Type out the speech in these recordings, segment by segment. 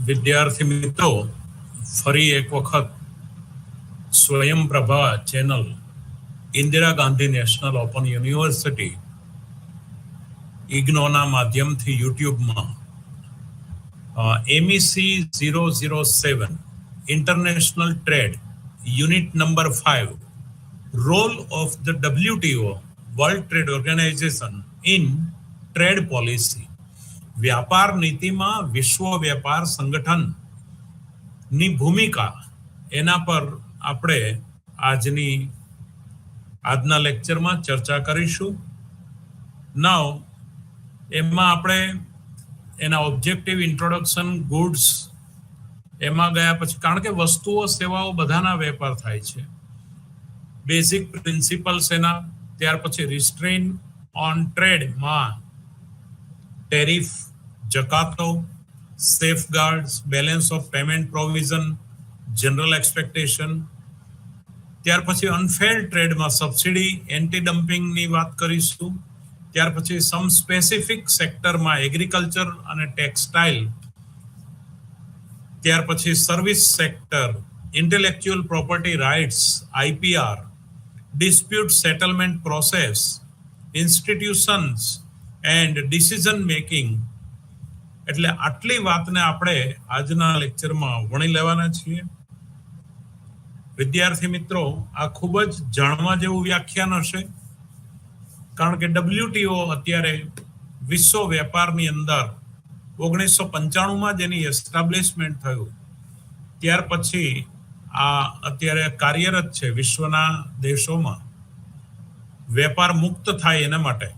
વિદ્યાર્થી મિત્રો, ફરી એક વખત Swayamprabha channel Indira Gandhi National Open University ઇગ્નોના માધ્યમથી યુટ્યુબમાં MEC 007 international trade unit number 5 role of the WTO world trade organisation in trade policy, વ્યાપાર નીતિમાં વિશ્વ વેપાર સંગઠનની ભૂમિકા, એના પર આપણે આજના લેક્ચરમાં ચર્ચા કરીશું. નાઉ એમાં આપણે એના ઓબ્જેક્ટિવ, ઇન્ટ્રોડક્શન, ગુડ્સ એમાં ગયા પછી, કારણ કે વસ્તુઓ સેવાઓ બધાના વેપાર થાય છે, બેઝિક પ્રિન્સિપલ્સ એના, ત્યાર પછી રિસ્ટ્રેઇન ઓન ટ્રેડમાં ટેરિફ, જકાતો, safeguards, balance of payment provision, general expectation, ત્યાર પછી અનફેર ટ્રેડમાં સબસિડી, એન્ટી ડમ્પિંગની વાત કરીશું. ત્યાર પછી સમ સ્પેસિફિક સેક્ટરમાં એગ્રીકલ્ચર અને ટેક્સટાઇલ, ત્યાર પછી service sector, intellectual property rights, IPR, dispute settlement process, institutions and decision making. એટલે આટલી વાતને આપણે આજના લેક્ચરમાં વણી લેવાના છીએ. વિદ્યાર્થી મિત્રો, આ ખૂબ જ જાણવા જેવું વ્યાખ્યાન હશે, કારણ કે WTO અત્યારે વિશ્વ વેપારની અંદર 1995માં જેની એસ્ટાબ્લિશમેન્ટ થયું, ત્યાર પછી આ અત્યારે કાર્યરત છે વિશ્વના દેશોમાં વેપાર મુક્ત થાય એના માટે.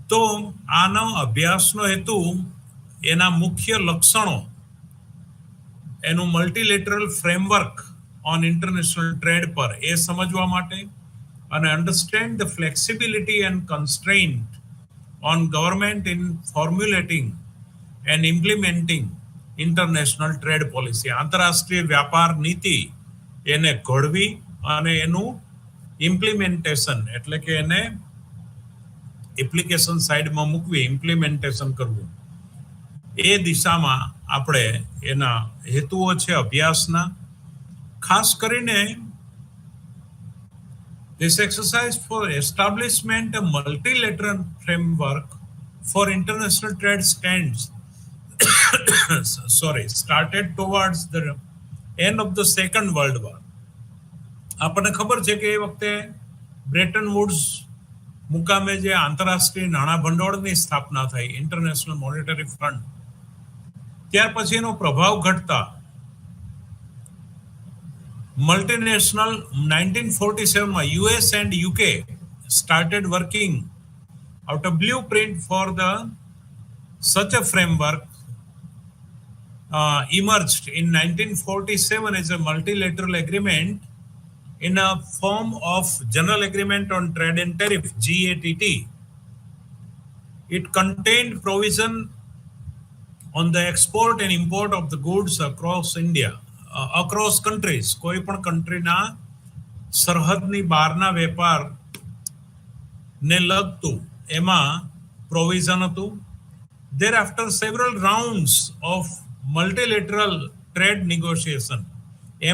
તો આનો અભ્યાસનો હેતુ એના મુખ્ય લક્ષણો, એનું multilateral framework on international trade પર એ સમજવા માટે, અને understand the flexibility and constraint on government in formulating and implementing international trade policy, આંતરરાષ્ટ્રીય વ્યાપાર નીતિ એને ઘડવી અને એનું ઇમ્પ્લિમેન્ટેશન, એટલે કે એને એપ્લિકેશન સાઇડમાં મૂકવી, ઇમ્પ્લિમેન્ટેશન કરવું, એ દિશામાં આપણે એના હેતુઓ છે અભ્યાસના. ખાસ કરીને this exercise for establishment a multilateral framework for international trade started towards the end of the Second World War. આપણને ખબર છે કે એ વખતે બ્રેટન વુડ્સ મુકામે જે આંતરરાષ્ટ્રીય નાણાં ભંડોળની સ્થાપના થઈ, ઇન્ટરનેશનલ મોનેટરી ફંડ, ત્યાર પછી એનો પ્રભાવ ઘટતા multinational 1947માં US and UK started working out a blueprint for such a framework emerged in 1947 as a multilateral agreement in a form of General Agreement on Trade and Tariff, GATT. It contained provision on the export and import of the goods across India, across countries. કોઈ પણ કન્ટ્રીના સરહદની બહારના વેપાર ને લગતું એમાં provision હતું. Thereafter several rounds of multilateral trade negotiation,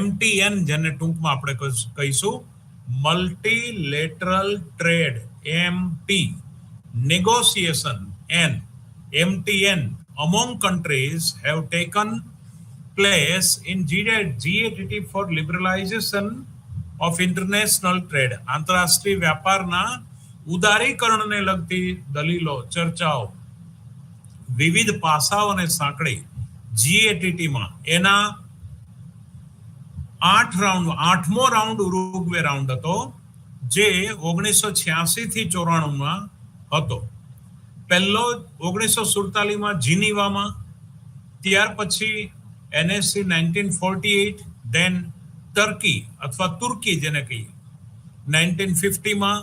MTN જેને ટૂંકમાં આપણે કહીશું, multilateral trade, MT, negotiation, MTN among countries have taken place in GATT for liberalization of international trade. આંતરરાષ્ટ્રીય વ્યાપારના ઉદારીકરણને લગતી દલીલો, ચર્ચાઓ, વિવિધ પાસાઓને સાંકળી GATTમાં એના 8મો રાઉન્ડ ઉરુગ્વે રાઉન્ડ હતો, જે 1986 થી 94માં હતો. પહેલો 1947માં જીનીવામાં, ત્યાર પછી NSC 1948, then ટર્કી અથવા તુર્કી જેને કહીએ 1950માં,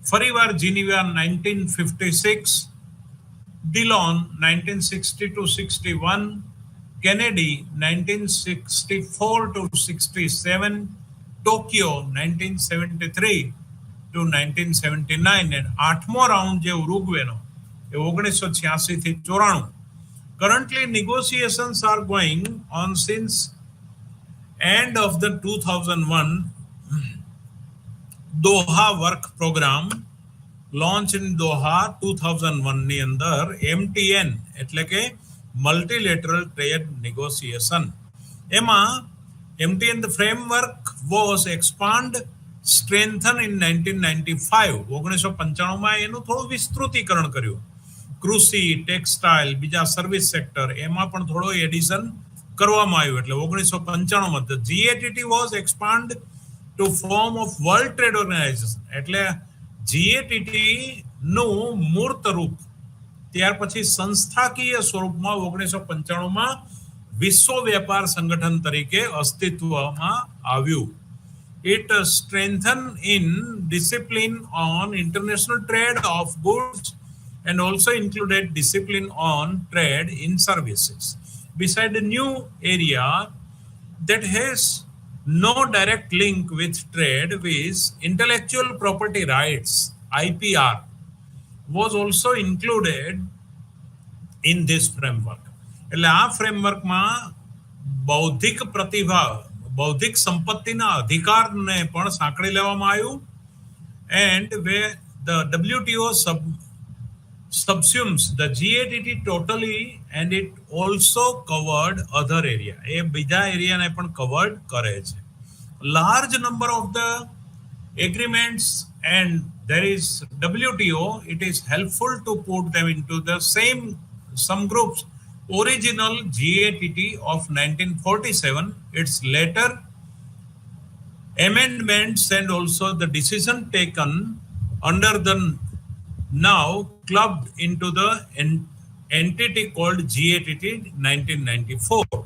ફરીવાર જીનીવા 1956, ડિલોન 1960-61, કેનેડી 1964-67, ટોક્યો 1973-1979, અને 8મો રાઉન્ડ જે ઉરુગ્વેનો એ 1986 થી 94 Currently, negotiations are going on since end of the 2001 Doha work program launched in Doha 2001 ની અંદર MTN એટલે કે multilateral trade negotiation. એમાં MTN the framework was expand strengthened in 1995. 1995 માં એનું થોડું વિસ્તૃતીકરણ કર્યું. કૃષિ, ટેક્સટાઇલ, બીજા સર્વિસ સેક્ટર એમાં પણ થોડો એડિશન કરવામાં આવ્યું. એટલે 1995 માં the GATT was expand to form of World Trade Organization. એટલે GATT નું મૂર્ત રૂપ ત્યાર પછી સંસ્થાકીય સ્વરૂપમાં 1995 માં વિશ્વ વેપાર સંગઠન તરીકે અસ્તિત્વમાં આવ્યું. It strengthened in discipline on international trade of goods and also included discipline on trade in services. Beside a new area that has no direct link with trade with intellectual property rights, IPR, was also included in this framework. એટલે આ ફ્રેમવર્કમાં બૌદ્ધિક પ્રતિભા, બૌદ્ધિક સંપત્તિના અધિકારને પણ સાંકળી લેવામાં આવ્યું. And where the WTO subsumes the GATT totally and it also covered other area. એ બીજા એરિયાને પણ કવર્ડ કરે છે. Large number of the agreements and there is WTO, it is helpful to put them into the some groups. Original GATT of 1947, its later amendments and also the decision taken under the now clubbed into the entity called GATT 1994.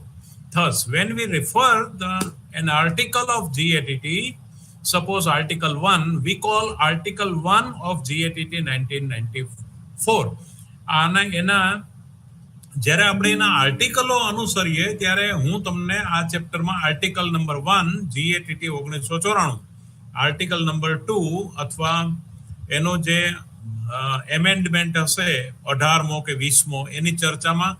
Thus, when we refer an article of GATT, suppose Article 1, we call Article 1 of GATT 1994. એના જ્યારે આપણે એના આર્ટિકલો અનુસરીએ ત્યારે હું તમને આ ચેપ્ટરમાં article number 1 GATT 1994, article number 2 અથવા એનો જે એમેન્ડમેન્ટ હશે 18મો કે 20મો એની ચર્ચામાં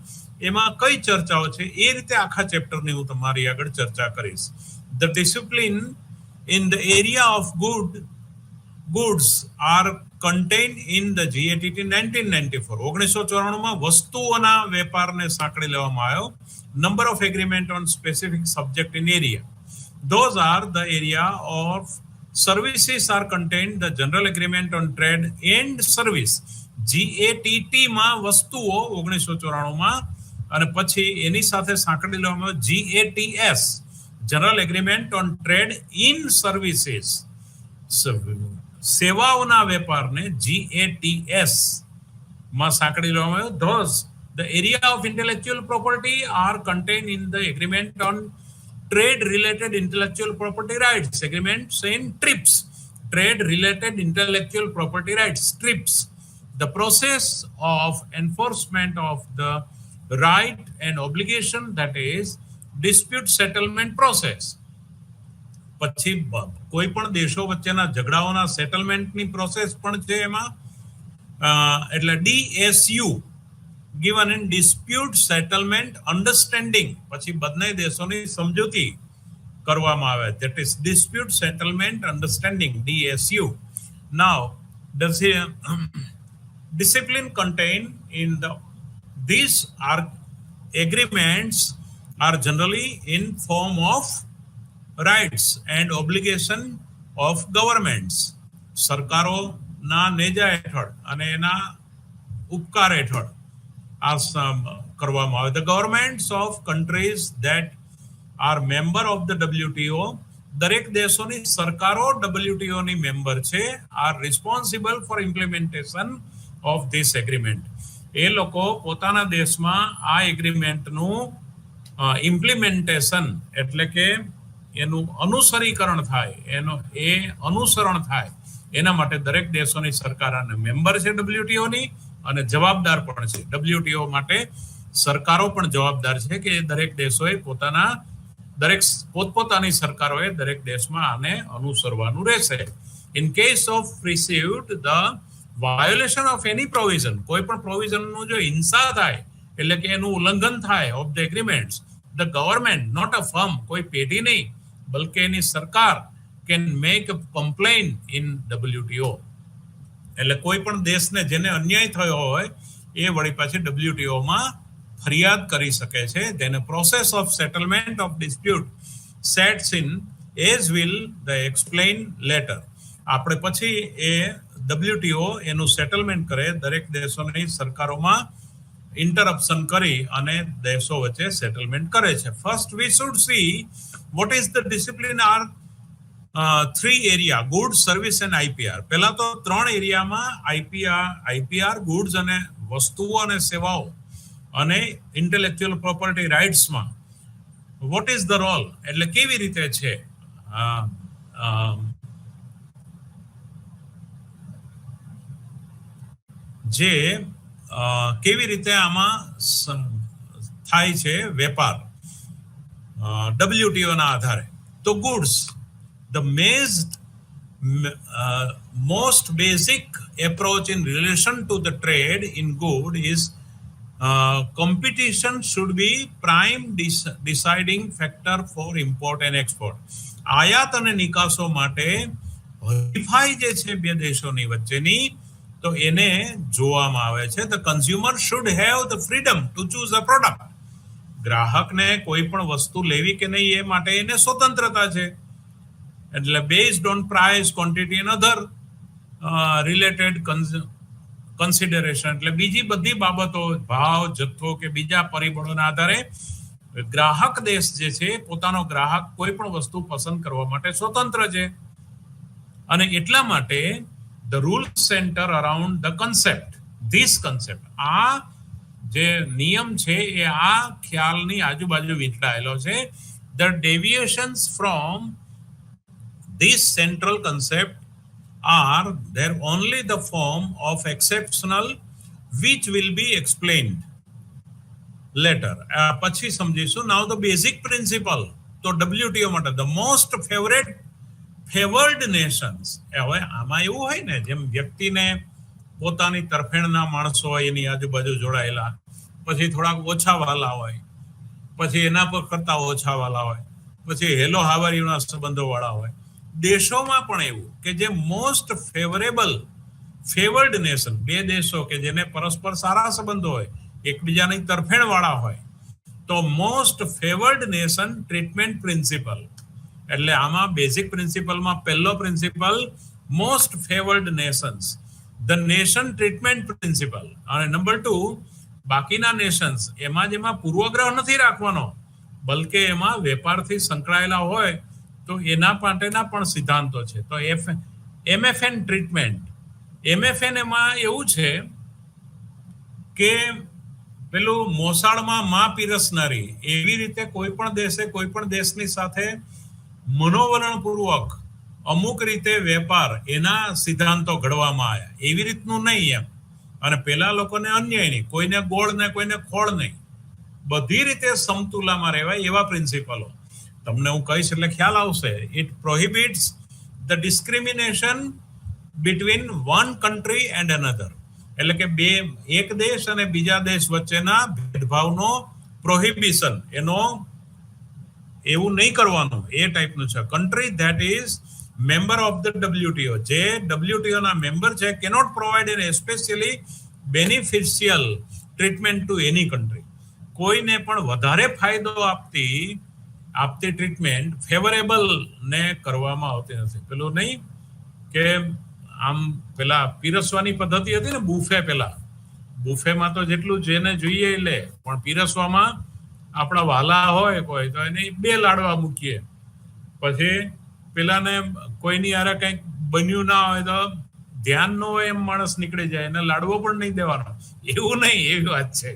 એમાં કઈ ચર્ચાઓ છે એ રીતે આખા ચેપ્ટરની હું તમારી આગળ ચર્ચા કરીશ. The discipline in the area of goods are contained in the GATT 1994. 1994 માં વસ્તુઓના વેપારને સાંકળી લેવામાં આવ્યો. Number of agreement on specific subject in area. Those are the area of services are contained the general agreement on trade and service. GATT માં વસ્તુઓ 1994 માં અને પછી એની સાથે સાંકળી લેવામાં GATS, General Agreement on Trade in Services. સેવાઓના વેપારને GATS માં સાંકળી લેવામાં આવ્યો. Thus, the area of intellectual property are contained in the agreement on trade-related intellectual property rights. Agreements in TRIPS, Trade-related intellectual property rights, TRIPS. The process of enforcement of the right and obligation, that is dispute settlement process. પછી કોઈ પણ દેશો વચ્ચેના ઝઘડાઓના સેટલમેન્ટની process પણ છે એમાં. એટલે DSU, given in dispute settlement understanding, પછી બંને દેશોની સમજૂતી કરવામાં આવે. That is dispute settlement understanding, DSU. Now, does discipline contained in these agreements are generally in form of rights and obligation of governments. સરકારોના નેજા હેઠળ અને એના ઉપકાર હેઠળ આ કરવામાં આવે. The governments of countries that are member of the WTO, દરેક દેશોની સરકારો WTO ની મેમ્બર છે, are responsible for implementation of this agreement. એ લોકો પોતાના દેશમાં આ એગ્રીમેન્ટનું ઇમ્પ્લિમેન્ટેશન એટલે કે એનું અનુસરીકરણ થાય, અનુસરણ થાય એના માટે દરેક દેશોની સરકાર અને મેમ્બર છે WTO ની અને જવાબદાર પણ છે. WTO માટે સરકારો પણ જવાબદાર છે કે દરેક દેશોએ પોતપોતાની સરકારોએ દરેક દેશમાં આને અનુસરવાનું રહેશે. In case of received the violation of any provision, કોઈ પણ પ્રોવિઝનનું જો હિંસા થાય એટલે કે એનું ઉલ્લંઘન થાય of the agreements, the government, not a firm, કોઈ પેઢી નહીં બલકે એની સરકાર can make a complain in WTO. એટલે કોઈ પણ દેશને જેને અન્યાય થયો હોય એ વળી પાછી WTO-માં ફરિયાદ કરી શકે છે. તેને process of settlement of dispute sets in as will the explain letter. આપણે પછી એ WTO એનું સેટલમેન્ટ કરે, દરેક દેશોની સરકારોમાં ઇન્ટરપ્શન કરી અને દેશો વચ્ચે સેટલમેન્ટ કરે છે. First we should see what is the discipline are 3 area, goods, service and IPR. પહેલા તો 3 એરિયામાં IPR ગુડ્સ અને વસ્તુઓ અને સેવાઓ અને ઇન્ટેલેક્ચ્યુઅલ પ્રોપર્ટી રાઇટ્સમાં વોટ ઇઝ ધ રોલ, એટલે કેવી રીતે છે જે કેવી રીતે આમાં થાય છે વેપાર WTO ના આધારે. તો goods, the most basic approach in relation to the trade in good is competition should be prime deciding factor for import and export. આયાત અને નિકાસો માટે હરીફાઈ જે છે બે દેશોની વચ્ચેની, તો એને જોવામાં આવે છે. the consumer should have the freedom to choose a product. ગ્રાહકને કોઈ પણ વસ્તુ લેવી કે નહીં એ માટે એને સ્વતંત્રતા છે. એટલે based on price, quantity and other related consideration, એટલે બીજી બધી બાબતો, ભાવ, જથ્થો કે બીજા પરિબળોના આધારે ગ્રાહક દેશ જે છે પોતાનો ગ્રાહક કોઈ પણ વસ્તુ પસંદ કરવા માટે સ્વતંત્ર છે. અને એટલા માટે the rule centre around the concept, this concept, આ જે નિયમ છે એ આ ખ્યાલની આજુબાજુ વીંટળાયેલો છે. The deviations from this central concept are there only the form of exceptional which will be explained later. પછી સમજીશું. now the basic principle, તો WTO માટે the most favored nations. હવે આમાં એવું હોય ને, જેમ વ્યક્તિને પોતાની તરફેણના માણસો હોય એની આજુબાજુ જોડાયેલા, પછી થોડાક ઓછા વાલા હોય, પછી એના પર કરતા ઓછા વાલા હોય, પછી હેલો હાવરીના સંબંધો વાળા હોય. દેશોમાં પણ એવું કે જે મોસ્ટ ફેવર્ડ નેશન, બે દેશો કે જેને પરસ્પર સારા સંબંધો હોય, એકબીજાની તરફેણ વાળા હોય, તો most favoured nation treatment principal. એટલે આમાં બેઝિક પ્રિન્સિપલમાં પહેલો principal most favoured Nations, the nation treatment principal. અને નંબર 2 બાકીના નેશન્સ, એમાં જેમાં પૂર્વગ્રહ નથી રાખવાનો, બલકે એમાં વેપારથી સંકળાયેલા હોય તો એના માટેના પણ સિદ્ધાંતો છે. તો MFN ટ્રીટમેન્ટ, MFN એમાં એવું છે કે પેલું મોસાળમાં માં પીરસનારી, એવી રીતે કોઈ પણ દેશે કોઈ પણ દેશની સાથે મનોવલણપૂર્વક અમુક રીતે વેપાર, એના સિદ્ધાંતો ઘડવામાં આવ્યા. એવી રીતનું નહીં એમ. અને પેલા લોકોને અન્યાય નહીં, કોઈને ગોળ ને કોઈને ખોળ નહીં, બધી રીતે સમતુલામાં રહેવાય એવા પ્રિન્સિપલો. તમને હું કહીશ એટલે ખ્યાલ આવશે. It prohibits the discrimination between one country and another. એટલે કે એક દેશ અને બીજા દેશ વચ્ચેના ભેદભાવનો પ્રોહિબિશન, એનો એવું નહીં કરવાનું, એ ટાઈપનું છે. Country that is member of the WTO, જે WTO ના મેમ્બર છે, cannot provide an especially beneficial treatment to any country. કોઈને પણ વધારે ફાયદો આપતી ટ્રીટમેન્ટ ફેવરેબલ ને કરવામાં આવતી નથી. પેલું નહીં કે આમ પેલા પીરસવાની પદ્ધતિ હતી ને બુફે, પેલા બુફેમાં તો જેટલું જેને જોઈએ લે, પણ પીરસવામાં આપણા વાલા હોય કોઈ તો એને 2 લાડવા મૂકીએ, પછી પેલાને કોઈની યારે કંઈક બન્યું ના હોય તો ધ્યાન ન હોય એમ માણસ નીકળી જાય, એને લાડવો પણ નહીં દેવાનો. એવું નહીં, એવી વાત છે.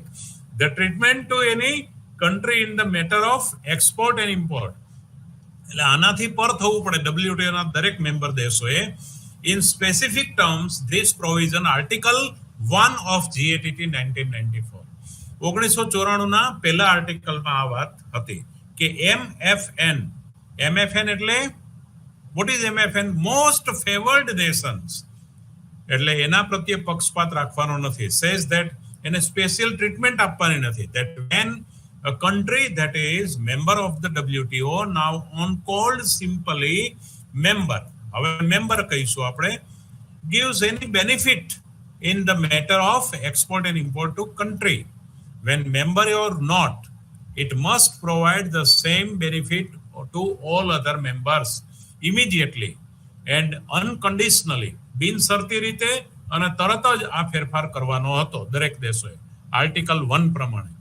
The treatment to any country in the matter of export and import. એટલે આનાથી પર થવું પડે WTO ના દરેક મેમ્બર દેશોએ. in specific terms this provision article 1 of GATT 1994, 1994 ના પહેલા આર્ટિકલમાં આ વાત હતી કે MFN એટલે what is MFN? most favored nations. એટલે એના પ્રત્યે પક્ષપાત રાખવાનો નથી. says that એને સ્પેશિયલ ટ્રીટમેન્ટ આપવાની નથી. That when a country that is member of the WTO now on called simply member, હવે member કહીશું આપણે, gives any benefit in the matter of export and import to country, when member or not, it must provide the same benefit to all other members immediately and unconditionally. બિનશરતી રીતે અને તરત જ આ ફેરફાર કરવાનો હતો દરેક દેશોએ આર્ટિકલ 1 પ્રમાણે.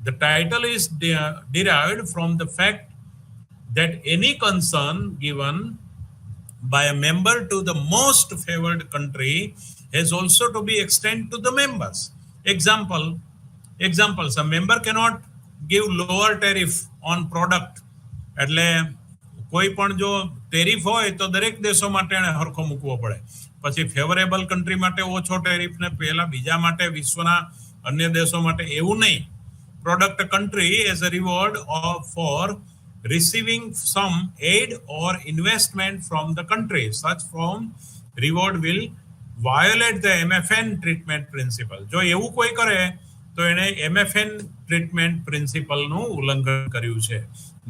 The title is derived from the fact that any concern given by a member to the most favored country has also to be extended to the members. Examples, a member cannot give lower tariff on product. એટલે કોઈ પણ જો tariff હોય તો દરેક દેશો માટે એને હરખો મૂકવો પડે. પછી ફેવરેબલ કન્ટ્રી માટે ઓછો ટેરિફ ને પેલા બીજા માટે વિશ્વના અન્ય દેશો માટે એવું નહીં. Product country as a reward for receiving some aid or investment from the country. Such form reward will violate the MFN treatment principle. જો એવું કોઈ કરે તો એને MFN treatment principle નું ઉલ્લંઘન કર્યું છે.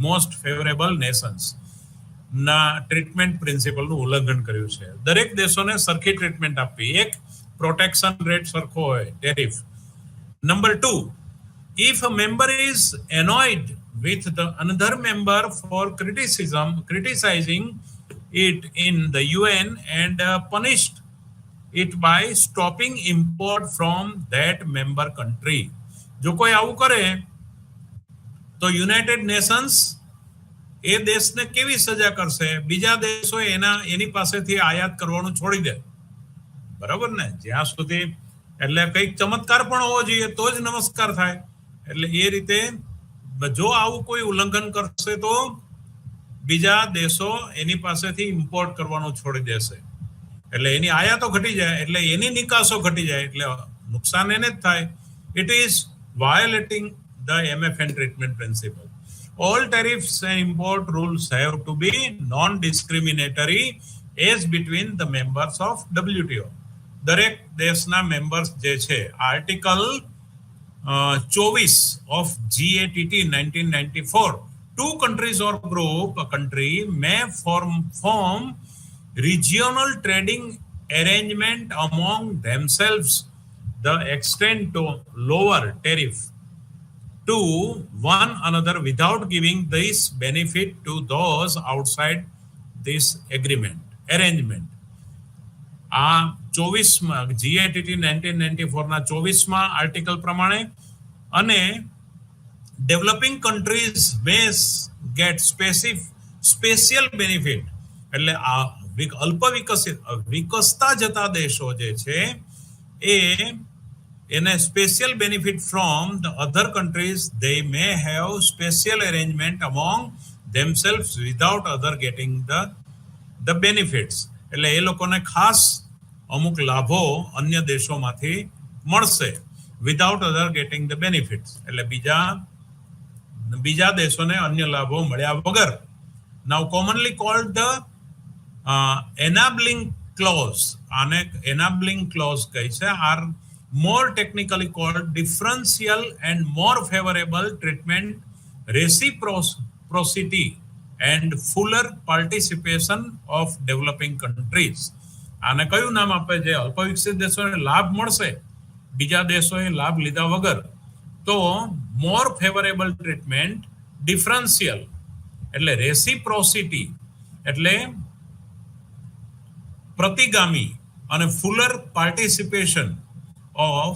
મોસ્ટ ફેવરેબલ નેશન્સ ના ટ્રીટમેન્ટ પ્રિન્સિપલ નું ઉલ્લંઘન કર્યું છે. દરેક દેશોને સરખી ટ્રીટમેન્ટ આપવી. એક, પ્રોટેક્શન રેટ સરખો હોય, tariff. Number 2, if a member is annoyed with the another member for criticizing it in the UN and punished it by stopping import from that member country. જો કોઈ આવું કરે તો યુનાઇટેડ નેશન્સ એ દેશને કેવી સજા કરશે? બીજા દેશો એની પાસેથી આયાત કરવાનું છોડી દે. બરાબર ને? જ્યાં સુધી એટલે કંઈક ચમત્કાર પણ હોવો જોઈએ તો જ નમસ્કાર થાય. એટલે એ રીતે જો આવું કોઈ ઉલ્લંઘન કરશે તો બીજા દેશો એની પાસેથી ઇમ્પોર્ટ કરવાનું છોડી દેશે. એટલે એની આયાતો ઘટી જાય, એટલે એની નિકાસો ઘટી જાય, એટલે નુકસાન એને જ થાય. It is violating the MFN treatment principle. All tariffs and import rules have to be non-discriminatory as between the members of WTO. દરેક દેશના મેમ્બર્સ જે છે, article 24 of GATT 1994, two countries or group a country may form regional trading arrangement among themselves the extent to lower tariff to one another without giving this benefit to those outside this arrangement. આ 24માં GATT 1994 ના 24માં article પ્રમાણે, અને developing countries may get special benefit, એટલે આ અલ્પ વિકસતા જતા દેશો જે છે એને special benefit from the other countries. They may have special arrangement among themselves without other getting the benefits. એટલે એ લોકોને ખાસ અમુક લાભો અન્ય દેશોમાંથી મળશે without other getting the benefits. એટલે બીજા દેશોને અન્ય લાભો મળ્યા વગર. Now commonly called the enabling clause. આને enabling clause કહે છે. are more technically called differential and more favorable treatment, reciprocity and fuller participation of developing countries. આને કયું નામ આપે છે? અલ્પ વિકસિત દેશોને લાભ મળશે બીજા દેશોએ લાભ લીધા વગર. તો મોર ફેવરેબલ ટ્રીટમેન્ટ, ડિફરન્શિયલ એટલે રેસિપ્રોસિટી એટલે પ્રતિગામી, અને Fuller participation of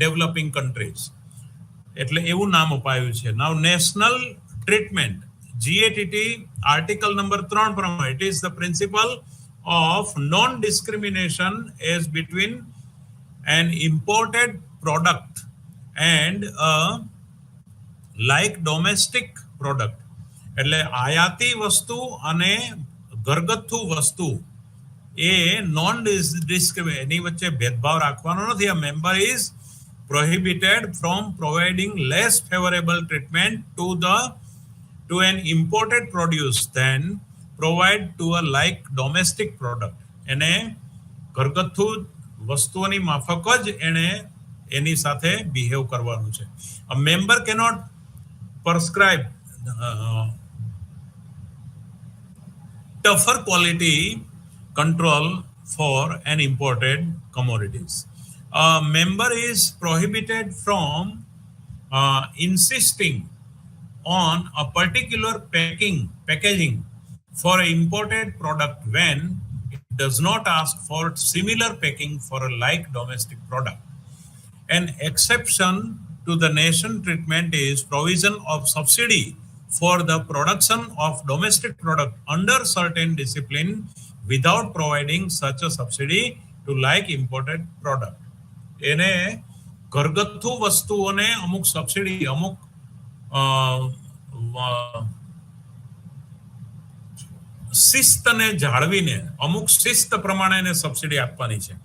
developing countries. એટલે એવું નામ અપાયું છે. Now national treatment, GATT article number 3 પ્રમાણે, it is the principle of non-discrimination as between an imported product and a like domestic product. એટલે આયાતી વસ્તુ અને ઘરગથ્થુ વસ્તુ એ નોન ડિસ્ક્રિમિનેશન, એની વચ્ચે ભેદભાવ રાખવાનો નથી. A member is prohibited from providing less favorable treatment to an imported produce than provide to a like domestic product. એને ઘરગથ્થુ વસ્તુઓની માફક જ એને એની સાથે બિહેવ કરવાનું છે. A member cannot prescribe tougher quality control for an imported commodities. A member is prohibited from insisting on a particular packaging for an imported product when it does not ask for similar packing for a like domestic product. An exception to the nation treatment is provision of subsidy for the production of domestic product under certain discipline without providing such a subsidy to like imported product. એને ઘરગથ્થુ વસ્તુઓને અમુક subsidy અમુક શિસ્તને જાળવીને અમુક શિસ્ત પ્રમાણે એને સબસિડી આપવાની છે,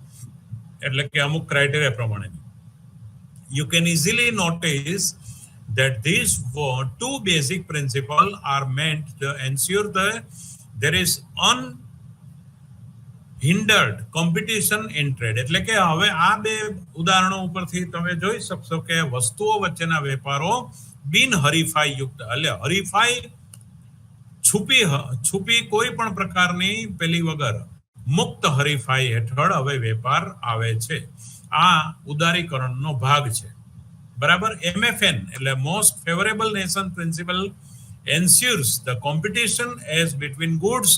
એટલે કે અમુક ક્રાઇટેરિયા પ્રમાણે. You can easily notice that these two basic principles are meant to ensure that there is unhindered competition in trade. એટલે કે હવે આ બે ઉદાહરણો ઉપરથી તમે જોઈ શકશો કે વસ્તુઓ વચ્ચેના વેપારો બિનહરીફાઈ યુક્ત, એટલે હરીફાઈ છુપી કોઈ પણ પ્રકારની પેલી વગર મુક્ત હરીફાઈ હેઠળ હવે વેપાર આવે છે. આ ઉદારીકરણનો ભાગ છે. બરાબર. MFN એટલે most favourable nation principal ensures the competition as between goods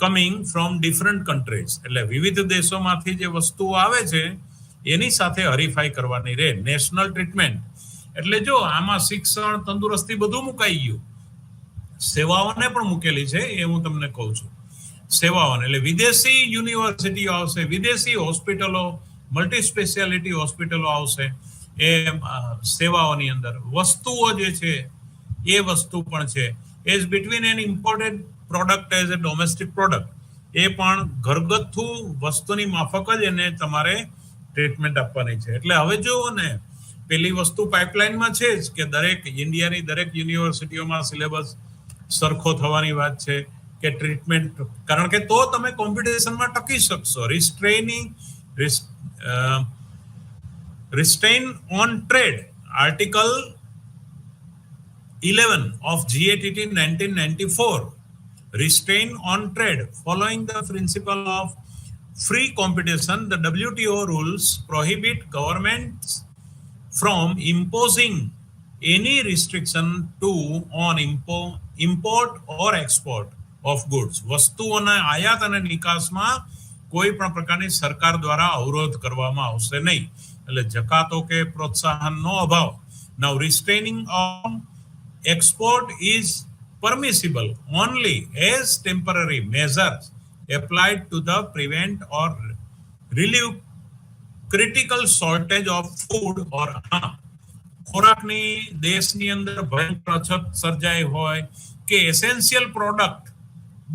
coming from different countries. એટલે વિવિધ દેશોમાંથી જે વસ્તુઓ આવે છે એની સાથે હરીફાઈ કરવાની રહે. નેશનલ ટ્રીટમેન્ટ એટલે જો આમાં શિક્ષણ, તંદુરસ્તી બધું મુકાઈ ગયું, સેવાઓને પણ મૂકેલી છે, એ હું તમને કહું છું. સેવાઓને એટલે વિદેશી યુનિવર્સિટીઓ આવશે, વિદેશી હોસ્પિટલો, મલ્ટી સ્પેશિયાલિટી હોસ્પિટલો આવશે એ સેવાઓની અંદર. વસ્તુઓ જે છે એ વસ્તુ પણ છે. As between an imported product as a domestic product, એ પણ ઘરગથ્થુ વસ્તુની માફક જ એને તમારે ટ્રીટમેન્ટ આપવાની છે. એટલે હવે જુઓ ને, પેલી વસ્તુ પાઇપલાઇનમાં છે જ કે દરેક ઇન્ડિયાની દરેક યુનિવર્સિટીઓમાં સિલેબસ સરખો થવાની વાત છે કે ટ્રીટમેન્ટ, કારણ કે તો તમે કોમ્પિટિશનમાં ટકી શકશો. Restraint on trade, Article 11 of GATT 1994. Restraint on trade. Following the principle of free competition, the WTO rules prohibit governments from imposing any restriction on import or export of goods. વસ્તુઓના આયાત અને નિકાસમાં કોઈ પણ પ્રકારની સરકાર દ્વારા અવરોધ કરવામાં આવશે નહીં. એટલે જકાતો કે પ્રોત્સાહનનો અભાવ. Now restraining on export is permissible only as temporary measures applied to the prevent or relieve critical shortage of food or ખોરાકની દેશની અંદર ભયંકર અછત સર્જાઈ હોય કે એસેન્શિયલ પ્રોડક્ટ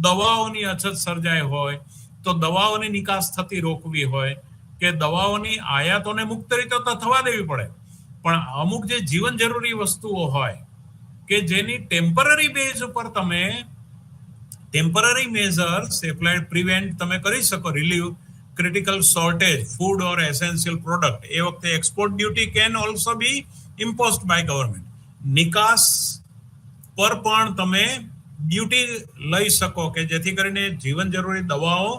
દવાઓની અછત સર્જાઈ હોય તો દવાઓની નિકાસ થતી રોકવી હોય કે દવાઓની આયાતોને મુક્ત રીતે તો થવા દેવી પડે, પણ અમુક જે જીવન જરૂરી વસ્તુઓ હોય કે જેની ટેમ્પરરી બેઝ ઉપર તમે ટેમ્પરરી મેઝર્સ એપ્લાઇડ પ્રિવેન્ટ તમે કરી શકો, રિલીવ ક્રિટિકલ શોર્ટેજ ફૂડ ઓર એસેન્શિયલ પ્રોડક્ટ, એ વખતે export duty can also B imposed by government. નિકાસ પર પણ તમે ડ્યુટી લઈ શકો કે જેથી કરીને જીવન જરૂરી દવાઓ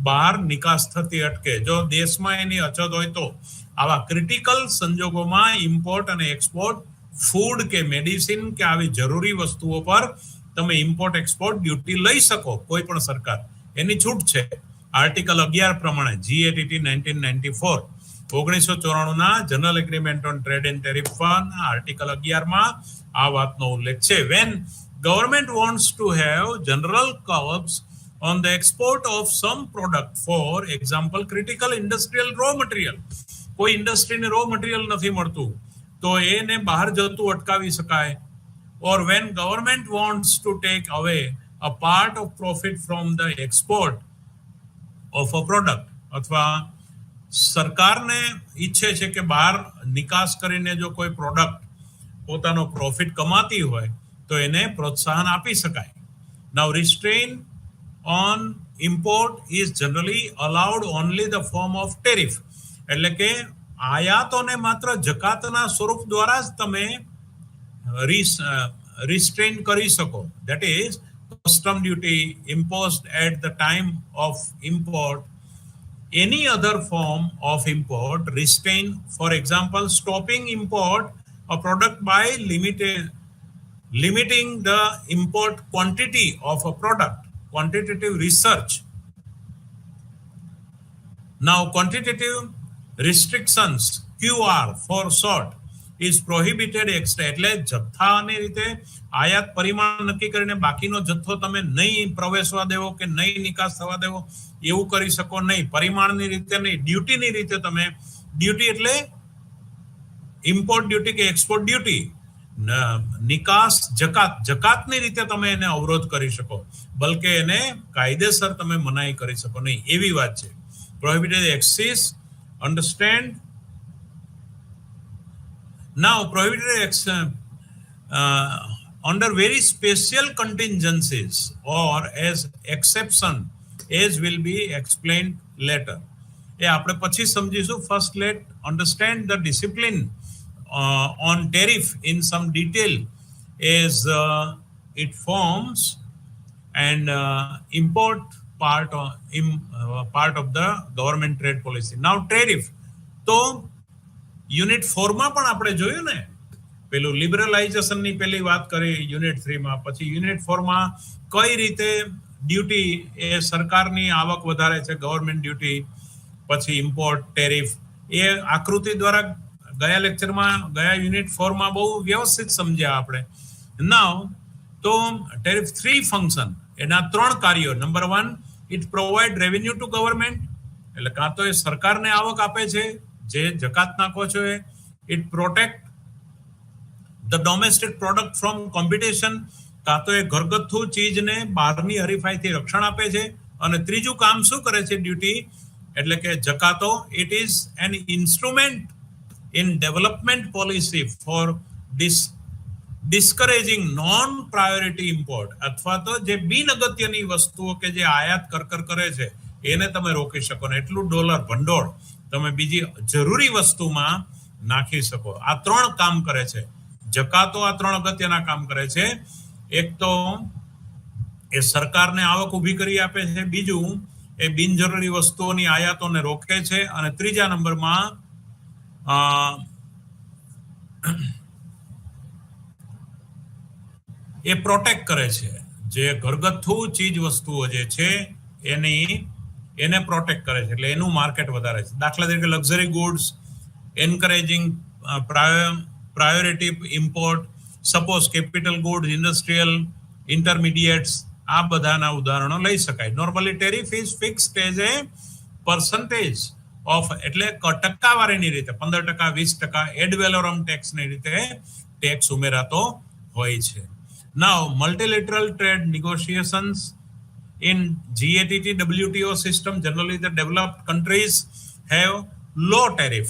બહાર નિકાસ થતી અટકે. જો દેશમાં એની અછત હોય તો આવા ક્રિટિકલ સંજોગોમાં ઇમ્પોર્ટ અને એક્સપોર્ટ ફૂડ કે મેડિસિન કે આવી જરૂરી વસ્તુઓ પર તમે ઇમ્પોર્ટ એક્સપોર્ટ ડ્યુટી લઈ શકો, કોઈ પણ સરકાર, એની છૂટ છે. આર્ટિકલ 11 પ્રમાણે GATT 1994 1994 general agreement on trade and tariff fund article 11 આ વાતનો ઉલ્લેખ છે. When government wants to have general covers on the export of some product, for example critical industrial raw material, કોઈ ઇન્ડસ્ટ્રીને રો મટીરિયલ નથી મળતું તો એને બહાર જતું અટકાવી શકાય. or when government wants to take away a part of profit from the export of a product, અથવા સરકારને ઈચ્છે છે કે બહાર નિકાસ કરીને જો કોઈ પ્રોડક્ટ પોતાનો પ્રોફિટ કમાતી હોય તો એને પ્રોત્સાહન આપી શકાય. Now restraint on import is generally allowed only the form of tariff, એટલે કે આયાતોને માત્ર જકાતના સ્વરૂપ દ્વારા જ તમે restrain કરી શકો. That is custom duty imposed at the time of import. Any other form of import restrain, for example, stopping import a product by limiting the import quantity of a product, quantitative research. Now, quantitative restrictions, QR for short, is prohibited extra. એટલે જથ્થાની રીતે આયાત પરિમાણ નક્કી કરીને બાકીનો જથ્થો તમે નહીં પ્રવેશવા દેવો કે નહીં નિકાસ થવા દેવો એવું કરી શકો નહીં. પરિમાણની રીતે નહીં, ડ્યુટીની રીતે તમે, ડ્યુટી એટલે ઇમ્પોર્ટ ડ્યુટી કે એક્સપોર્ટ ડ્યુટી, નિકાસ જકાતની રીતે તમે એને અવરોધ કરી શકો, બલકે એને કાયદેસર તમે મનાઈ કરી શકો નહીં, એવી વાત છે. Prohibited excess, understand. Now, prohibited under very special contingencies or as exception, as will be explained later. એ આપણે પછી સમજીશું. First, let understand the discipline on tariff in some detail as it forms and import part of the government trade policy. Now, tariff. તો unit 4 માં પણ આપણે જોયું ને, પેલું લિબરલાઇઝેશનની પેલી વાત કરી યુનિટ 3 માં, પછી યુનિટ 4 માં કઈ રીતે ડ્યુટી એ સરકારની આવક વધારે છે, ગવર્મેન્ટ ડ્યુટી, પછી ઇમ્પોર્ટ ટેરિફ, એ આકૃતિ દ્વારા ગયા લેક્ચરમાં, ગયા યુનિટ 4 માં બહુ વ્યવસ્થિત સમજ્યા આપણે. નાઉ તો ટેરિફ 3 ફંક્શન, એના 3 કાર્યો. Number 1, it provide revenue to government, એટલે કાં તો એ સરકારને આવક આપે છે જે જકાત નાખો છો એ. It protect the domestic product from competition, કાં તો એ ઘરગથ્થુ ચીજને બહારની હરીફાઈથી રક્ષણ આપે છે. અને ત્રીજું કામ શું કરે છે ડ્યુટી, એટલે કે જકાતો, it is an instrument in development policy for discouraging non priority import, અથવા તો જે બિન અગત્યની વસ્તુઓ કે જે આયાત કરે છે એને તમે રોકી શકો ને એટલું ડોલર ભંડોળ તમે બીજી જરૂરી વસ્તુમાં નાખી શકો. આ 3 કામ કરે છે જકાતો, આ 3 અગત્યના કામ કરે છે. એક તો એ સરકારને આવક ઊભી કરી આપે છે, બીજું એ બિનજરૂરી વસ્તુઓની આયાતોને રોકે છે, અને ત્રીજા નંબરમાં એ પ્રોટેક્ટ કરે છે, જે ઘરગથ્થુ ચીજ વસ્તુઓ જે છે એને પ્રોટેક્ટ કરે છે, એટલે એનું માર્કેટ વધારે છે. દાખલા તરીકે luxury goods, encouraging priority import, suppose capital goods, industrial intermediates, આ બધાના ઉદાહરણો લઈ શકાય. Normally tariff is fixed as a percentage of, એટલે ટકાવારીની રીતે 15%, 20%, એડ વેલોરમ ટેક્સની રીતે ટેક્સ ઉમેરાતો હોય છે. Now, multilateral trade negotiations in GATT WTO system, generally the developed countries have low tariff.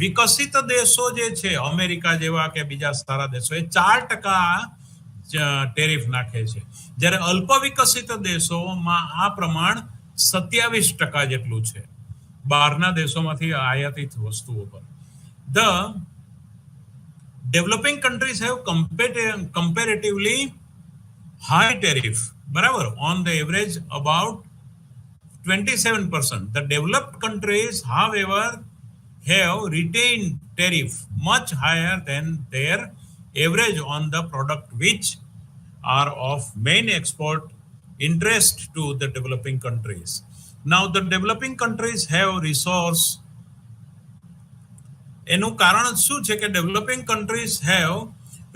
વિકસિત દેશો જે છે અમેરિકા જેવા કે બીજા સારા દેશો એ 4% ટેરિફ નાખે છે, જ્યારે અલ્પ વિકસિત દેશોમાં આ પ્રમાણ 27% જેટલું છે બહારના દેશોમાંથી આયાતિત વસ્તુઓ પર. The developing countries have comparatively high tariff, barabar, on the average about 27%. The developed countries, however, have retained tariff much higher than their average on the product which are of main export interest to the developing countries. Now, the developing countries have resource. એનું કારણ શું છે કે developing countries have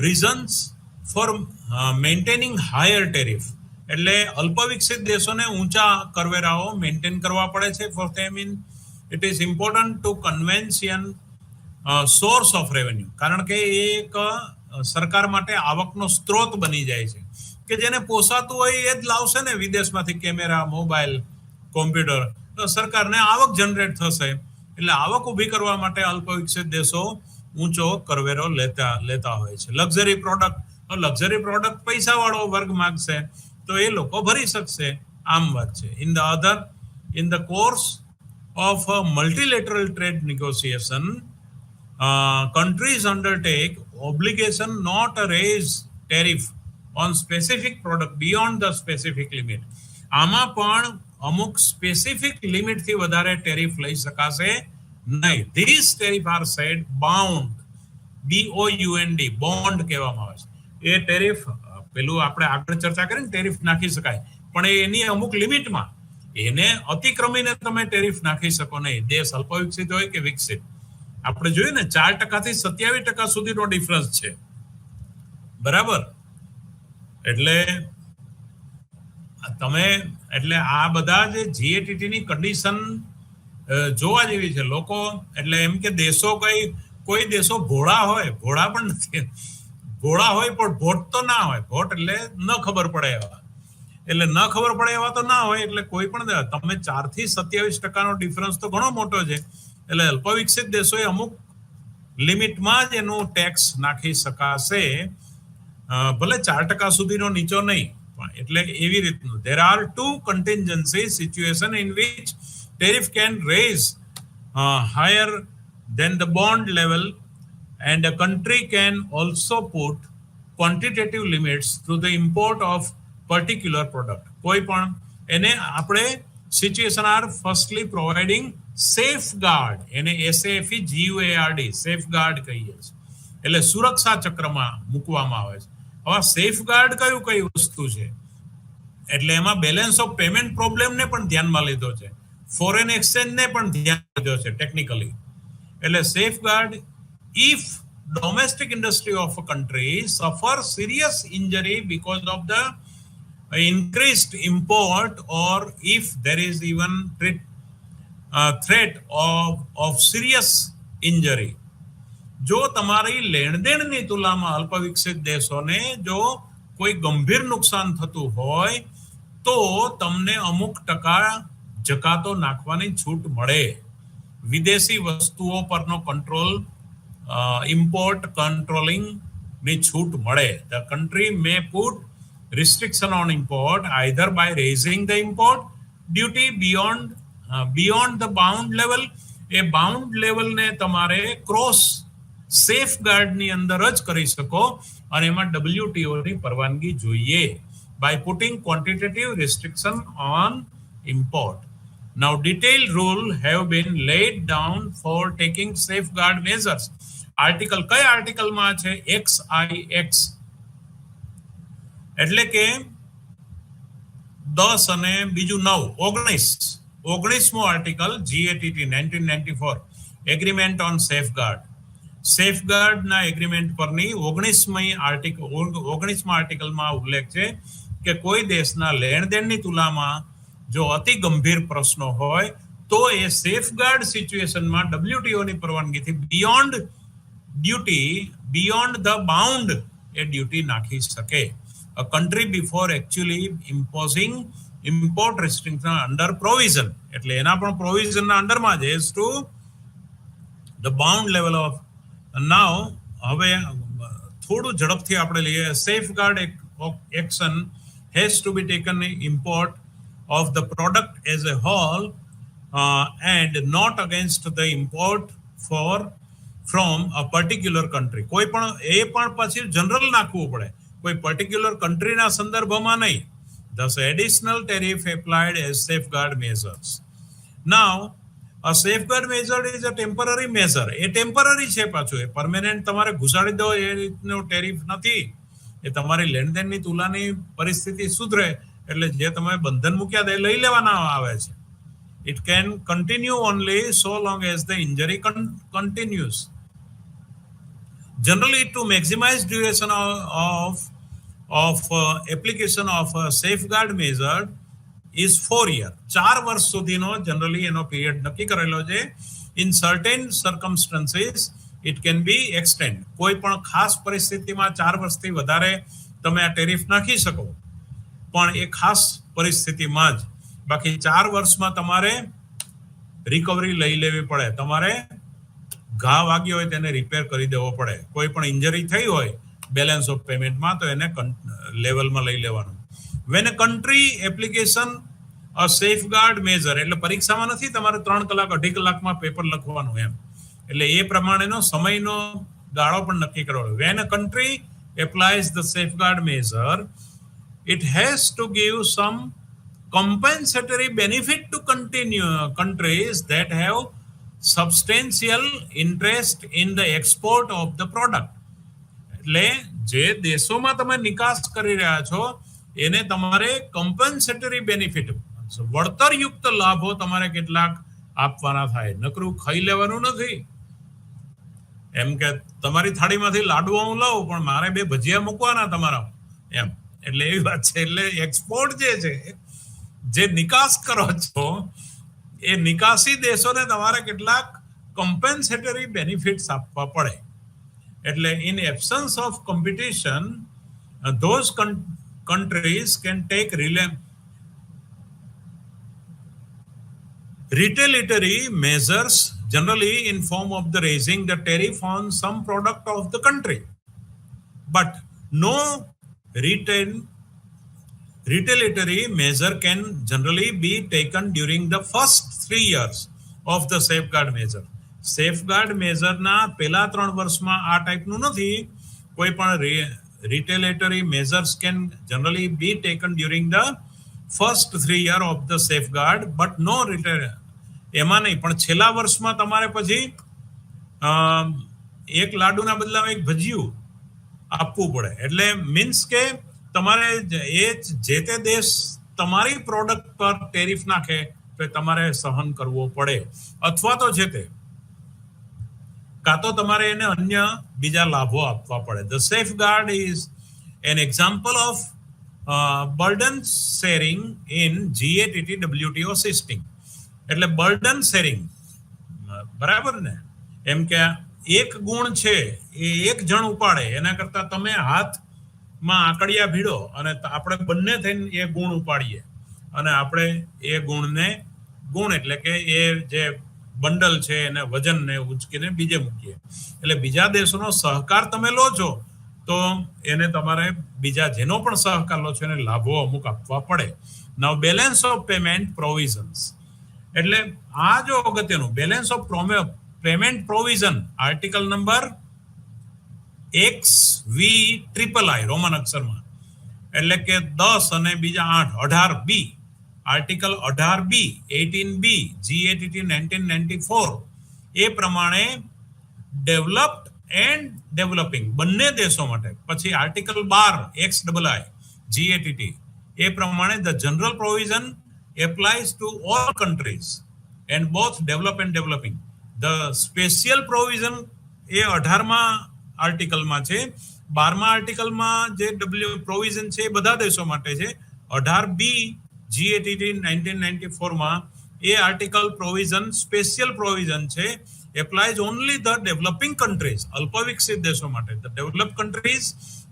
reasons for maintaining higher tariff, એટલે અલ્પ વિકસિત દેશોને ઊંચા કરવેરાઓ મેન્ટેન કરવા પડે છે. For them it is important to convention source of revenue, કારણ કે એ એક સરકાર માટે આવકનો સ્ત્રોત બની જાય છે કે જેને પોસાતું હોય એ જ લાવશે ને વિદેશમાંથી કેમેરા, મોબાઈલ, કોમ્પ્યુટર, તો સરકારને આવક જનરેટ થશે. એટલે આવક ઊભી કરવા માટે અલ્પ વિકસિત દેશો ઊંચો કરવેરો લેતા હોય છે. લક્ઝરી પ્રોડક્ટ પૈસાવાળો વર્ગ માંગશે તો એ લોકો ભરી શકશે, આમ વાત છે. In the course of a multilateral trade negotiation, countries undertake obligation not to raise tariff on specific product beyond the specific limit. આમાં પણ અમુક સ્પેસિફિક લિમિટ થી વધારે ટેરિફ લઈ શકાશે નહીં. These tariff are said bound, BOUND, bond કહેવામાં આવે છે. એ ટેરિફ પેલું આપણે આગળ ચર્ચા કરીને ટેરિફ નાખી શકાય, પણ એની અમુક લિમિટમાં, એને અતિક્રમીને તમે ટેરિફ નાખી શકો નહીં. દેશ અલ્પ વિકસિત હોય કે વિકસિત. આપણે જોયું ને 4% થી 27% સુધીનો ડિફરન્સ છે, બરાબર. એટલે તમે એટલે આ બધા જે જીએટીટી ની કન્ડિશન જોવા જેવી છે. લોકો એટલે એમ કે દેશો કોઈ દેશો ભોળા હોય, ભોળા પણ નથી, ભોળા હોય પણ ભોટ તો ના હોય. ભોટ એટલે ન ખબર પડે એવા, એટલે ન ખબર પડે એવા તો ના હોય. એટલે કોઈ પણ તમે 4 થી 27% ડિફરન્સ તો ઘણો મોટો છે. એટલે અલ્પ વિકસિત દેશોએ અમુક લિમિટમાં જ એનું ટેક્સ નાખી શકાશે, ભલે 4% સુધીનો નીચો નહીં. એટલે એવી રીતનું there are two contingency situation in which tariff can raise higher than the bond level, and a country can also put quantitative limits to the import of particular product. કોઈ પણ એને આપણે situation are firstly providing safeguard, એને SAFEGUARD safeguard કહીએ છીએ. એટલે સુરક્ષા ચક્રમાં મૂકવામાં આવે છે. હવે સેફગાર્ડ કઈ વસ્તુ છે? એટલે એમાં બેલેન્સ ઓફ પેમેન્ટ પ્રોબ્લેમ ને પણ ધ્યાનમાં લીધો છે, ફોરેન એક્સચેન્જ ને પણ ધ્યાન લીધો છે ટેકનિકલી. એટલે safeguard if domestic industry of a country suffer serious injury because of the increased import, or if there is even threat of serious injury. જો તમારી લેણદેણની તુલનામાં અલ્પ વિકસિત દેશોને જો કોઈ ગંભીર નુકસાન થતું હોય તો તમને અમુક ટકા જકાતો નાખવાની છૂટ મળે. વિદેશી વસ્તુઓ પરનો કંટ્રોલ, ઇમ્પોર્ટ કંટ્રોલિંગ ની છૂટ મળે. The country may put restriction on import either by raising the import duty beyond the bound level. A bound level ને તમારે ક્રોસ સેફગાર્ડ ની અંદર જ કરી શકો, અને એમાં WTO ની પરવાનગી જોઈએ, by putting quantitative restriction on import. Now detailed rule have been laid down for taking safeguard measures. Article કયા આર્ટિકલમાં છે? XIX, એટલે કે 10 અને બીજું 9, 19મો article GATT 1994 agreement on safeguard. Safeguard ના એગ્રીમેન્ટ પરની 19મા આર્ટિકલમાં ઉલ્લેખ છે કે કોઈ દેશના લેણદેણની તુલનામાં જો અતિ ગંભીર પ્રશ્નો હોય તો એ સેફગાર્ડ સિચ્યુએશનમાં WTO ની પરવાનગીથી બિયોન્ડ ધ બાઉન્ડ એ ડ્યુટી નાખી શકે. A country before actually imposing import restriction under provision, એટલે એના પણ provision ના અંડરમાં જ is to the bound level of. Now હવે થોડું ઝડપથી આપણે લઈએ. safeguard action has to be taken in import of the product as a whole and not against the import from a particular country. કોઈ પણ એ પણ પછી જનરલ નાખવું પડે, કોઈ પર્ટિક્યુલર કન્ટ્રીના સંદર્ભમાં નહીં. Thus additional tariff applied as safeguard measures. Now a safeguard measure is a temporary measure. A temporary છે, પાછું એ પરમેનન્ટ તમારે ઘુસાડી દો એ રીતનો ટેરિફ નથી. એ તમારી લેણદેણની તુલનાની પરિસ્થિતિ સુધરે એટલે જે તમે બંધન મૂક્યા તે લઈ લેવાના આવે છે. It can continue only so long as the injury continues. Generally, to maximize duration of application of a safeguard measure is 4 years. 4 વર્ષ સુધીનો generally એનો period નક્કી કરેલો છે. In certain circumstances, it can be extended. કોઈ પણ ખાસ પરિસ્થિતિમાં 4 વર્ષથી વધારે તમે આ ટેરિફ નાખી શકો, પણ એ ખાસ પરિસ્થિતિમાં જ. બાકી 4 વર્ષમાં તમારે રિકવરી લઈ લેવી પડે. તમારે ઘા વાગ્યો હોય તેને રિપેર કરી દેવો પડે. કોઈ પણ ઇન્જરી થઈ હોય બેલેન્સ ઓફ પેમેન્ટમાં તો એને લેવલમાં લઈ લેવાનું. When a country application a safeguard major એટલે પરીક્ષામાં નથી તમારે 3 કલાક 2.5 કલાકમાં પેપર લખવાનું એમ, એટલે એ પ્રમાણેનો સમયનો ગાળો પણ નક્કી કરવાનો. When a country applies the safeguard measure, it has to give some compensatory benefit to countries that have substantial interest in the export of the product. એટલે જે દેશોમાં તમે નિકાસ કરી રહ્યા છો એને તમારે કમ્પન્સેટરી બેનિફિટ, વળતરયુક્ત લાભો તમારે કેટલાક આપવાના થાય. નકરું ખાઈ લેવાનું નથી. એમ કે તમારી થાળીમાંથી લાડુ હું લઉં પણ મારે 2 ભજીયા મૂકવાના તમારા એમ, એટલે એવી વાત છે. એટલે એક્સપોર્ટ જે છે, જે નિકાસ કરો છો એ નિકાસી દેશોને તમારે કેટલાક કમ્પન્સેટરી બેનિફિટ્સ આપવા પડે. એટલે in absence of competition those countries can take retaliatory measures, generally in form of the raising the tariff on some product of the country, but no retaliatory measure can generally be taken during the first 3 years of the safeguard measure. Safeguard measure ના પહેલા 3 વર્ષમાં આ ટાઈપનું નથી. કોઈ પણ retaliatory measures can generally be taken during the first 3 year of the safeguard, but no એમાં નહીં. પણ છેલ્લા વર્ષમાં તમારે પછી એક લાડુના બદલામાં એક ભજીયું આપવું પડે. એટલે મીન્સ કે તમારે એ જે તે દેશ તમારી પ્રોડક્ટ પર ટેરિફ નાખે તો તમારે સહન કરવો પડે, અથવા તો છે તે કાં તો તમારે એને અન્ય બીજા લાભો આપવા પડે. The safeguard is an example of burden sharing in GATT WTO system. એટલે બર્ડન શેરિંગ, બરાબર ને? એમ કે એક ગુણ છે એ એક જણ ઉપાડે એના કરતા તમે હાથમાં આકડિયા ભીડો અને આપણે બંને થઈને એ ગુણ ઉપાડીએ અને આપણે એ ગુણને, ગુણ એટલે કે એ જે બંડલ છે એને વજનને ઉચકીને બીજે મૂકીએ. એટલે બીજા દેશોનો સહકાર તમે લો છો તો એને તમારે બીજા જેનો પણ સહકાર લો છો એને લાભો અમુક આપવા પડે. નાઉ બેલેન્સ ઓફ પેમેન્ટ પ્રોવિઝન્સ, એટલે આ જો અગત્યનું balance of payment provision article number XVIII Roman અક્ષરમાં, એટલે કે 10 અને બીજા 8 18B, article 18B 18B GATT 1994 એ પ્રમાણે ડેવલપ્ડ એન્ડ ડેવલપિંગ બંને દેશો માટે. પછી આર્ટિકલ 12 XII GATT એ પ્રમાણે the general provision applies to all countries and both developed and developing. The special provision એ 18મા આર્ટિકલમાં છે. 12મા આર્ટિકલમાં જે પ્રોવિઝન છે એ બધા દેશો માટે છે. 18B GATT 1994 માં એ આર્ટિકલ પ્રોવિઝન સ્પેશિયલ પ્રોવિઝન છે, applies only the developing countries, અલ્પવિકસિત દેશો માટે. The developed countries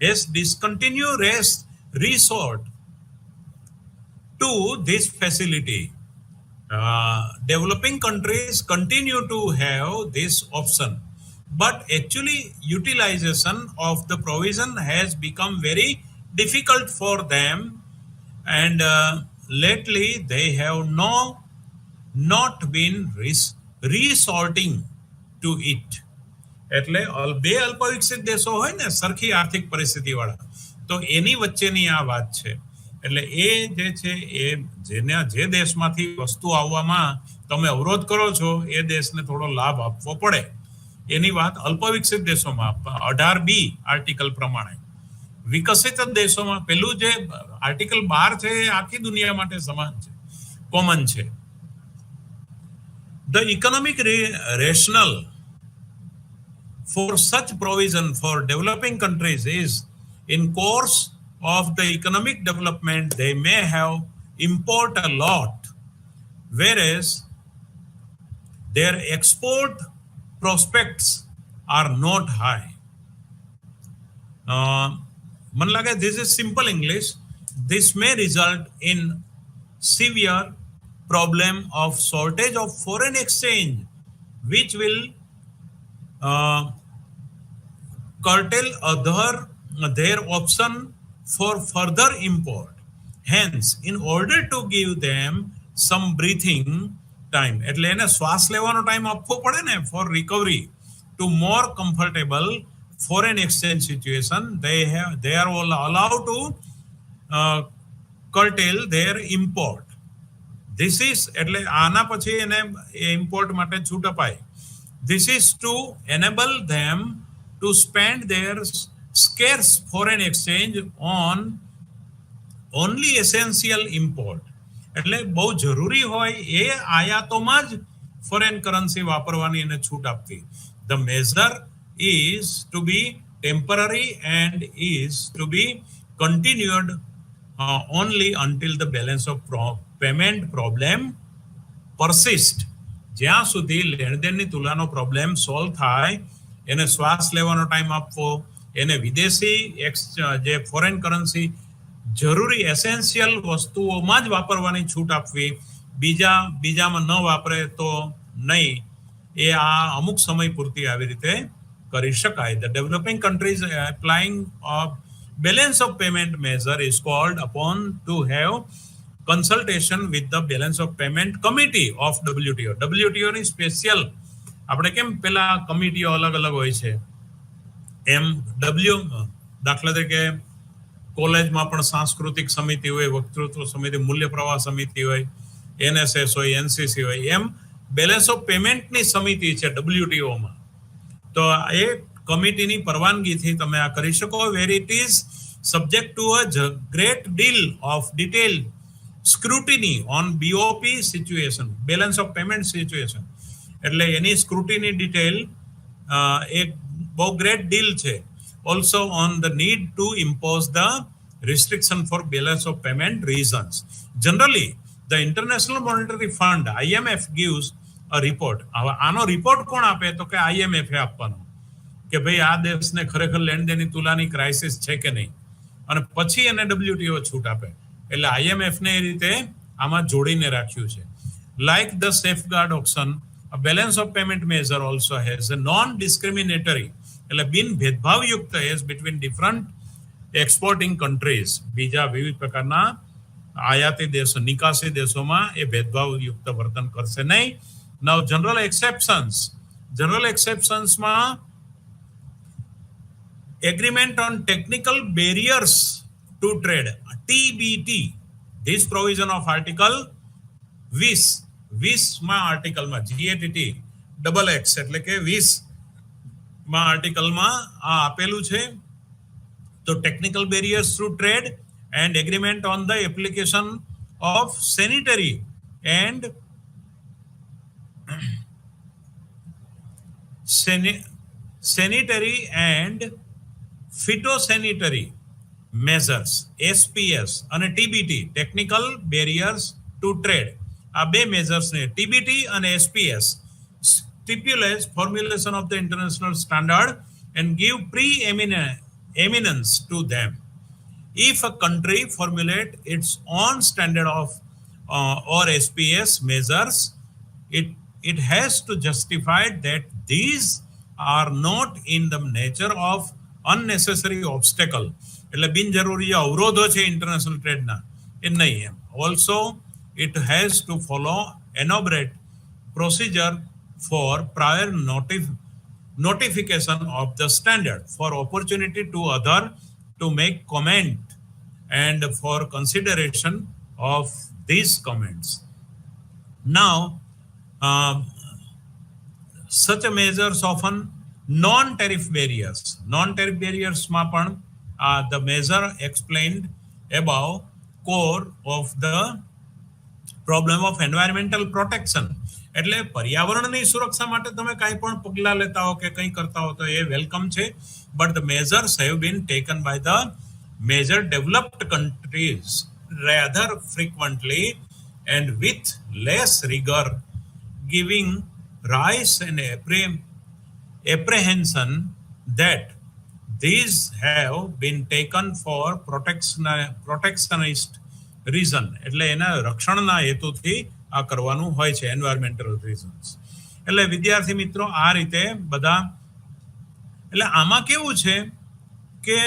has discontinued resort to this facility. Developing countries continue to have this option, but actually utilization of the provision has become very difficult for them, and lately they have not been resorting to it. એટલે બે અલ્પવિકસિત દેશો હોય ને સરખી આર્થિક પરિસ્થિતિ વાળા, તો એની વચ્ચેની આ વાત છે. એટલે એ જે છે એ જે દેશમાંથી વસ્તુ આવવામાં તમે અવરોધ કરો છો એ દેશને થોડો લાભ આપવો પડે. એની વાત અલ્પવિકસિત દેશોમાં 18B આર્ટિકલ પ્રમાણે. વિકસિત દેશોમાં પેલું જે આર્ટિકલ 12 છે એ આખી દુનિયા માટે સમાન છે, કોમન છે. The economic rationale for such provision for developing countries is in course of the economic development they may have import a lot, whereas their export prospects are not high. Man lage this is simple English. This may result in severe problem of shortage of foreign exchange, which will curtail their option for further import. Hence, in order to give them some breathing time. એટલે એને શ્વાસ લેવાનો time આપવો પડે ને for recovery to more comfortable foreign exchange situation. They are all allowed to curtail their import. This is એટલે આના પછી એને import માટે છૂટ અપાય. This is to enable them to spend their scarce foreign exchange on only essential import. એટલે બહુ જરૂરી હોય એ આયાતોમાં જ ફોરેન કરન્સી વાપરવાની એને છૂટ આપવી. The measure is to be temporary and is to be continued only until the balance of payment problem persist. જ્યાં સુધી લેણદેણની તુલાનો પ્રોબ્લેમ સોલ્વ થાય એને શ્વાસ લેવાનો ટાઈમ આપવો, એને વિદેશી જે ફોરેન કરન્સી જરૂરી એસેન્શિયલ વસ્તુઓમાં જ વાપરવાની છૂટ આપવી, બીજામાં ન વાપરે તો નહીં. એ આ અમુક સમય પૂરતી આવી રીતે કરી શકાય. The developing countries applying a balance of payment measure is called upon to have consultation with the balance of payment committee of WTO. WTO ની સ્પેશિયલ આપણે કેમ પેલા કમિટીઓ અલગ અલગ હોય છે એમ દાખલા તરીકે કોલેજમાં પણ સાંસ્કૃતિક સમિતિ હોય, વક્તૃત્વ સમિતિ, મૂલ્ય પ્રવાહ સમિતિ હોય, NSS હોય, NCC હોય, એમ બેલેન્સ ઓફ પેમેન્ટની સમિતિ છે WTO માં. તો એ કમિટીની પરવાનગીથી તમે આ કરી શકો. Where it is subject to a great deal of detail scrutiny on BOP situation, balance of payment situation. એટલે એની સ્ક્રુટિની ડિટેલ એક બહુ ગ્રેટ ડીલ છે. Also on the need to impose the restriction for balance of payment reasons. Generally, the International Monetary Fund, IMF, gives a report. આનો report કોણ આપે તો કે IMF એ આપવાનો કે ભાઈ આ દેશને ખરેખર લેણદેણની તુલાની ક્રાઇસિસ છે કે નહીં, અને પછી એને WTO છૂટ આપે. એટલે IMF ને એ રીતે આમાં જોડીને રાખ્યું છે. Like the safeguard auction, a balance of payment measure also has a non-discriminatory એટલે બિન ભેદભાવયુક્ત as between different exporting countries. બીજા વિવિધ પ્રકારના આયાતી દેશો, નિકાસી દેશોમાં એ ભેદભાવયુક્ત વર્તન કરશે નહીં. નાઉ જનરલ એક્સેપ્શન્સમાં agreement on technical barriers to trade, TBT. This provision of article 20માં આર્ટિકલમાં GATT એટલે કે 20 માં આર્ટિકલમાં આ આપેલું છે. તો technical barriers to trade and agreement on the application of sanitary and phytosanitary measures SPS અને TBT, technical barriers to trade. આ બે મેઝર્સને TBT અને SPS stipulates formulation of the international standard and give preeminence to them. If a country formulate its own standard of or SPS measures, it has to justify that these are not in the nature of unnecessary obstacle. એટલે બિનજરૂરી અવરોધો છે international ટ્રેડના એ નહીં એમ. Also it has to follow elaborate procedure for prior notification of the standard, for opportunity to other to make comment and for consideration of these comments. Now, such a measures often non-tariff barriers. Non-tariff barriers માં પણ the measure explained above core of the problem of environmental protection. એટલે પર્યાવરણની સુરક્ષા માટે તમે કાંઈ પણ પગલા લેતા હો કે કંઈ કરતા હો તો એ વેલકમ છે. But the measures have been taken by the major developed countries rather frequently and with less rigor, giving rise and apprehension that these have been taken for protectionist reason. એટલે એના રક્ષણના હેતુથી આ કરવાનું હોય છે, એન્વાયરમેન્ટલ રીઝન્સ. એટલે વિદ્યાર્થી મિત્રો આ રીતે બધા, એટલે આમાં કેવું છે કે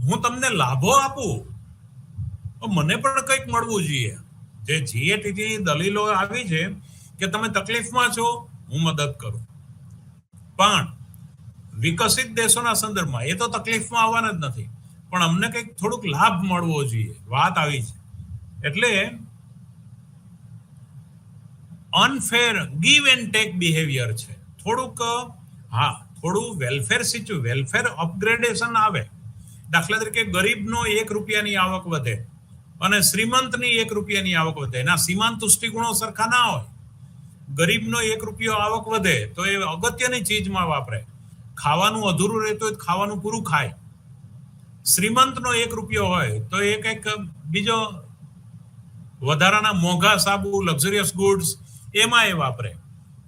હું તમને લાભો આપું તો મને પણ કંઈક મળવું જોઈએ. જે જીએટીટી ની દલીલો આવી છે કે તમે તકલીફમાં છો, હું મદદ કરું, પણ વિકસિત દેશોના સંદર્ભમાં એ તો તકલીફમાં આવવાના જ નથી, પણ અમને કંઈક થોડુંક લાભ મળવો જોઈએ, વાત આવી છે. એટલે unfair give and take behaviour છે થોડુંક. હા, થોડું વેલફેર અપગ્રેડેશન આવે. દાખલા તરીકે ગરીબનો 1 રૂપિયાની આવક વધે અને શ્રીમંતની 1 રૂપિયાની આવક વધે, એના સીમાંત તુષ્ટિગુણો સરખા ના હોય. ગરીબનો 1 રૂપિયો આવક વધે તો એ અગત્યની ચીજમાં વાપરે, ખાવાનું અધૂરું રહેતું હોય ખાવાનું પૂરું ખાય. શ્રીમંતનો 1 રૂપિયો હોય તો એ કંઈક બીજો વધારાના મોંઘા સાબુ, લક્ઝરિયસ ગુડ્સ એમાં એ વાપરે.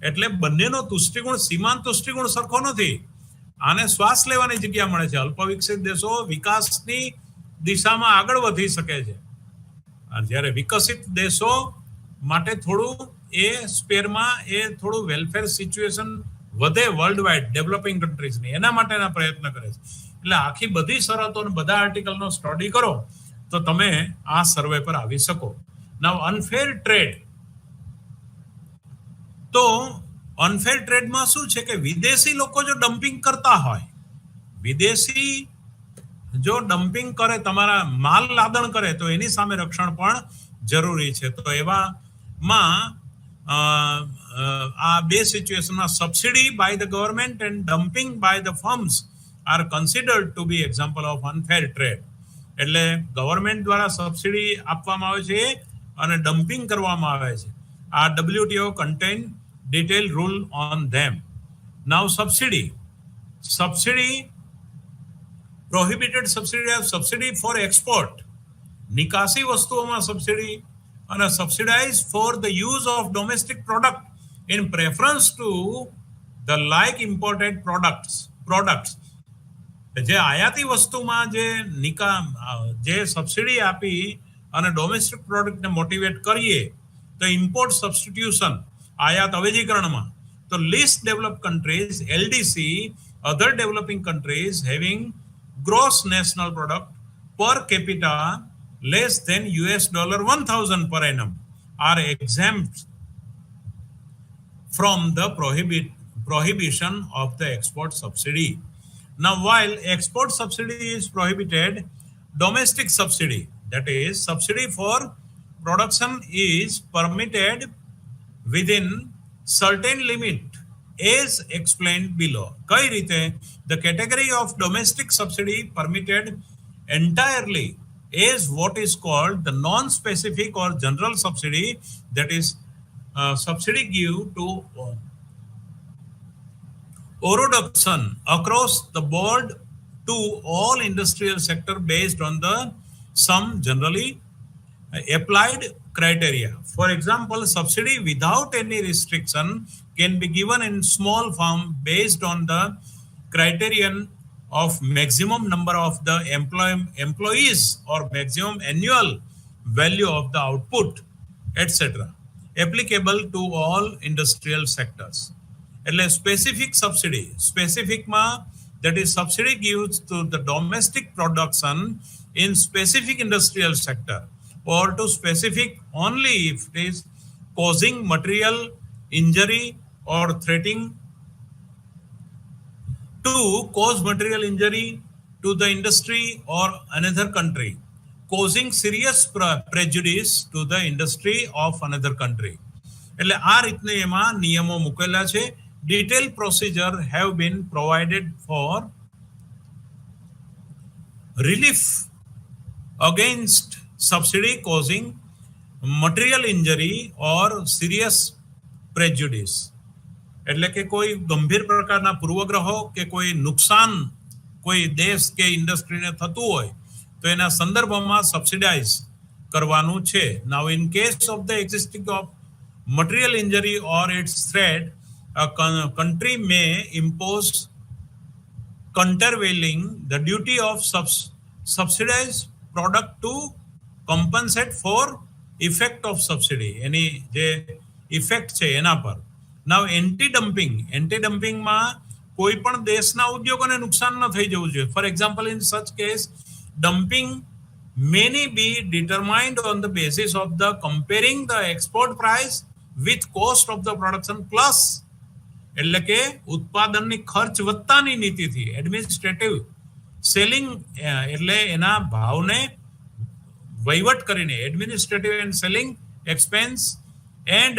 એટલે બંનેનો તુષ્ટિગુણ, સીમાંત તુષ્ટિગુણ સરખો નથી. આને શ્વાસ લેવાની જગ્યા મળે છે. અલ્પ વિકસિત દેશો વિકાસની દિશામાં આગળ વધી શકે છે, અને જ્યારે વિકસિત દેશો માટે થોડું એ સ્પેરમાં એ થોડું વેલફેર સિચ્યુએશન વધે વર્લ્ડ વાઇડ ડેવલપિંગ કન્ટ્રીઝની, એના માટેના પ્રયત્ન કરે છે. એટલે આખી બધી શરતો અને બધા આર્ટિકલનો સ્ટડી કરો તો તમે આ સર્વે પર આવી શકો. નાઉ અનફેર ટ્રેડ. તો અનફેર ટ્રેડમાં શું છે કે વિદેશી લોકો જો ડમ્પિંગ કરતા હોય, વિદેશી જો ડમ્પિંગ કરે, તમારા માલ લાદણ કરે, તો એની સામે રક્ષણ પણ જરૂરી છે. તો એવામાં આ બે સિચ્યુએશનમાં subsidy by the government and dumping by the firms are considered to be example of unfair trade. એટલે ગવર્મેન્ટ દ્વારા સબસિડી આપવામાં આવે છે અને ડમ્પિંગ કરવામાં આવે છે. આ WTO contain detailed rule on them. Now subsidy prohibited subsidy for export, નિકાસી વસ્તુઓમાં સબસિડી, અને subsidize for the use of domestic product in preference to the like imported products. જે આયાતી વસ્તુમાં જે સબસિડી આપી અને ડોમેસ્ટિક પ્રોડક્ટને મોટિવેટ કરીએ તો ઇમ્પોર્ટ સબસ્ટિટ્યુશન, આયાત અવેજીકરણમાં, તો least develop countries LDC, other developing countries having gross national product per capita less than $1,000 per annum are exempt from the prohibition of the export subsidy. Now, while export subsidy is prohibited, domestic subsidy, that is subsidy for production, is permitted within certain limit as explained below. કઈ રીતે? The category of domestic subsidy permitted entirely is what is called the non-specific or general subsidy, that is subsidy give to Orodoption across the board to all industrial sector based on some generally applied criteria. For example, subsidy without any restriction can be given in small form based on the criterion of maximum number of the employees or maximum annual value of the output, etc. applicable to all industrial sectors. એટલે specific subsidy, સ્પેસિફિકમાં that is subsidy gives to the domestic production in specific industrial sector, or to specific only if it is causing material injury or threatening to cause material injury to the industry or another country, causing serious prejudice to the industry of another country. એટલે આ રીતને એમાં નિયમો મૂકેલા છે. Detailed procedure have been provided for relief against subsidy causing material injury or serious prejudice. એટલે કે કોઈ ગંભીર પ્રકારના પૂર્વગ્રહો કે કોઈ નુકસાન કોઈ દેશ કે ઇન્ડસ્ટ્રીને થતું હોય તો એના સંદર્ભમાં સબસિડાઇઝ કરવાનું છે. Now in case of the existing of material injury or its threat, a country may impose countervailing the duty of subsidized product to compensate for effect of subsidy, any જે effect છે એના પર. Now anti-dumping માં કોઈ પણ દેશના ઉદ્યોગોને નુકસાન ન થઈ જવું જોઈએ. For example, in such case, dumping many be determined on the basis of the comparing the export price with cost of the production plus એટલે કે ઉત્પાદનની ખર્ચ વધતાની નીતિથી એડમિનિસ્ટ્રેટિવ સેલિંગ એટલે એના ભાવને વહીવટ કરીને administrative and selling expense and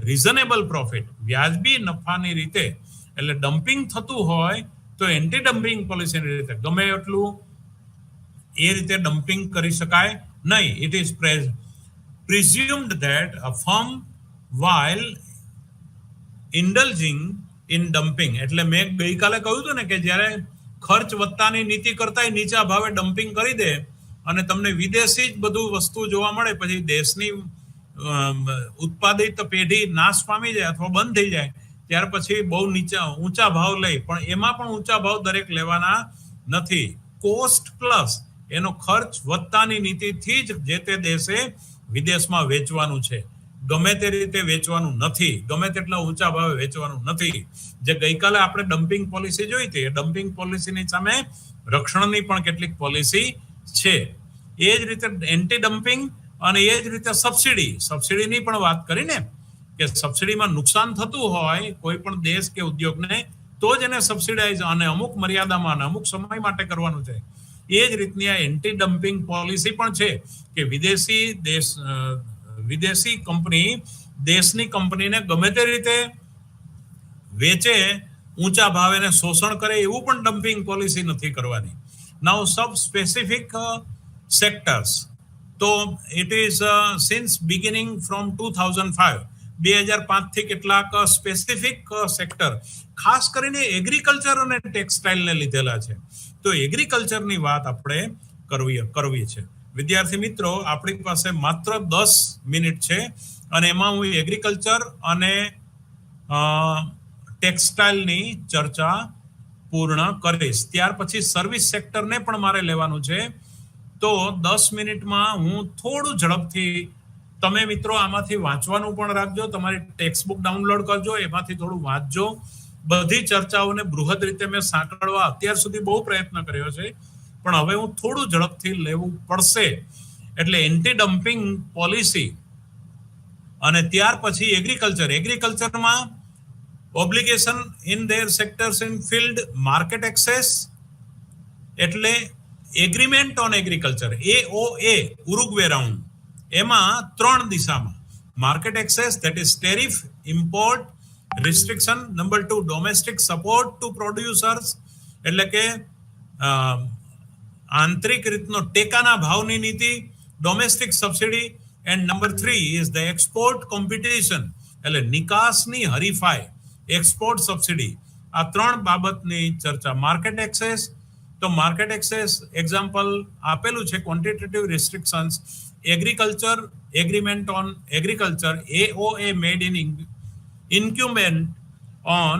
reasonable profit વ્યાજબી નફાની રીતે એટલે ડમ્પિંગ થતું હોય તો એન્ટી ડમ્પિંગ પોલિસીની રીતે ગમે એટલું એ રીતે ડમ્પિંગ કરી શકાય નહીં. It is presumed that a firm while indulging in dumping એટલે મેં ગઈકાલે કહ્યું હતું ને કે જ્યારે ખર્ચ વધતાની નીતિ કરતા નીચા ભાવે ડમ્પિંગ કરી દે અને તમને વિદેશી જ બધું વસ્તુ જોવા મળે પછી દેશની ઉત્પાદિત પેઢી નાશ પામી જાય અથવા બંધ થઈ જાય ત્યાર પછી બહુ ઊંચા ભાવ લે પણ એમાં પણ ઊંચા ભાવ દરેક લેવાના નથી. કોસ્ટ પ્લસ એનો ખર્ચ વધતાની નીતિથી જ જે તે દેશે વિદેશમાં વેચવાનું છે, ગમે તે રીતે વેચવાનું નથી, ગમે તેટલા ઊંચા ભાવે વેચવાનું નથી. જે ગઈકાલે આપણે ડમ્પિંગ પોલિસી જોઈ હતી એ ડમ્પિંગ પોલિસીની સામે રક્ષણની પણ કેટલીક પોલિસી છે. એ જ રીતે એન્ટી ડમ્પિંગ અને એ જ રીતે સબસિડીની પણ વાત કરીને કે સબસિડીમાં નુકસાન થતું હોય કોઈ પણ દેશ કે ઉદ્યોગને તો જ એને સબસિડાઇઝ અને અમુક મર્યાદામાં અને અમુક સમય માટે કરવાનું છે. એ જ રીતની આ એન્ટી ડમ્પિંગ પોલિસી પણ છે કે વિદેશી કંપની દેશની કંપનીને ગમે તે રીતે વેચે ઊંચા ભાવે એને શોષણ કરે એવું પણ ડમ્પિંગ પોલિસી નથી કરવાની. નાઉ સબ સ્પેસિફિક સેક્ટર્સ તો it is since beginning from 2005 થી કેટલાક સ્પેસિફિક સેક્ટર ખાસ કરીને એગ્રીકલ્ચર અને ટેક્સટાઇલને લીધેલા છે. તો એગ્રીકલ્ચરની વાત આપણે કરવી છે. વિદ્યાર્થી મિત્રો આપણી પાસે માત્ર 10 મિનિટ છે અને એમાં હું એગ્રીકલ્ચર અને ટેક્સટાઇલની ચર્ચા પૂર્ણ કરીશ. ત્યાર પછી સર્વિસ સેક્ટરને પણ મારે લેવાનું છે. તો 10 મિનિટમાં હું થોડું ઝડપથી તમે મિત્રો આમાંથી વાંચવાનું પણ રાખજો, તમારી ટેક્સ્ટ બુક ડાઉનલોડ કરજો, એમાંથી થોડું વાંચજો. બધી ચર્ચાઓને બૃહદ રીતે મેં સાંકળવા અત્યાર સુધી બહુ પ્રયત્ન કર્યો છે પણ હવે હું થોડું ઝડપથી લેવું પડશે. એટલે એન્ટી ડમ્પિંગ પોલિસી અને ત્યાર પછી એગ્રીકલ્ચરમાં obligation in their sectors in field market access એટલે agreement on agriculture AOA Uruguay round એમાં 3 દિશામાં market access that is tariff import restriction, number 2 domestic support to producers એટલે કે આંતરિક રીતનો ટેકાના ભાવની નીતિ domestic subsidy and number 3 is the export competition એટલે નિકાસની હરીફાઈ export subsidy. આ 3 બાબતની ચર્ચા. માર્કેટ એક્સેસ તો માર્કેટ એક્સેસ એક્ઝામ્પલ આપેલું છે quantitative restrictions agriculture agreement on agriculture AOA made in incumbent on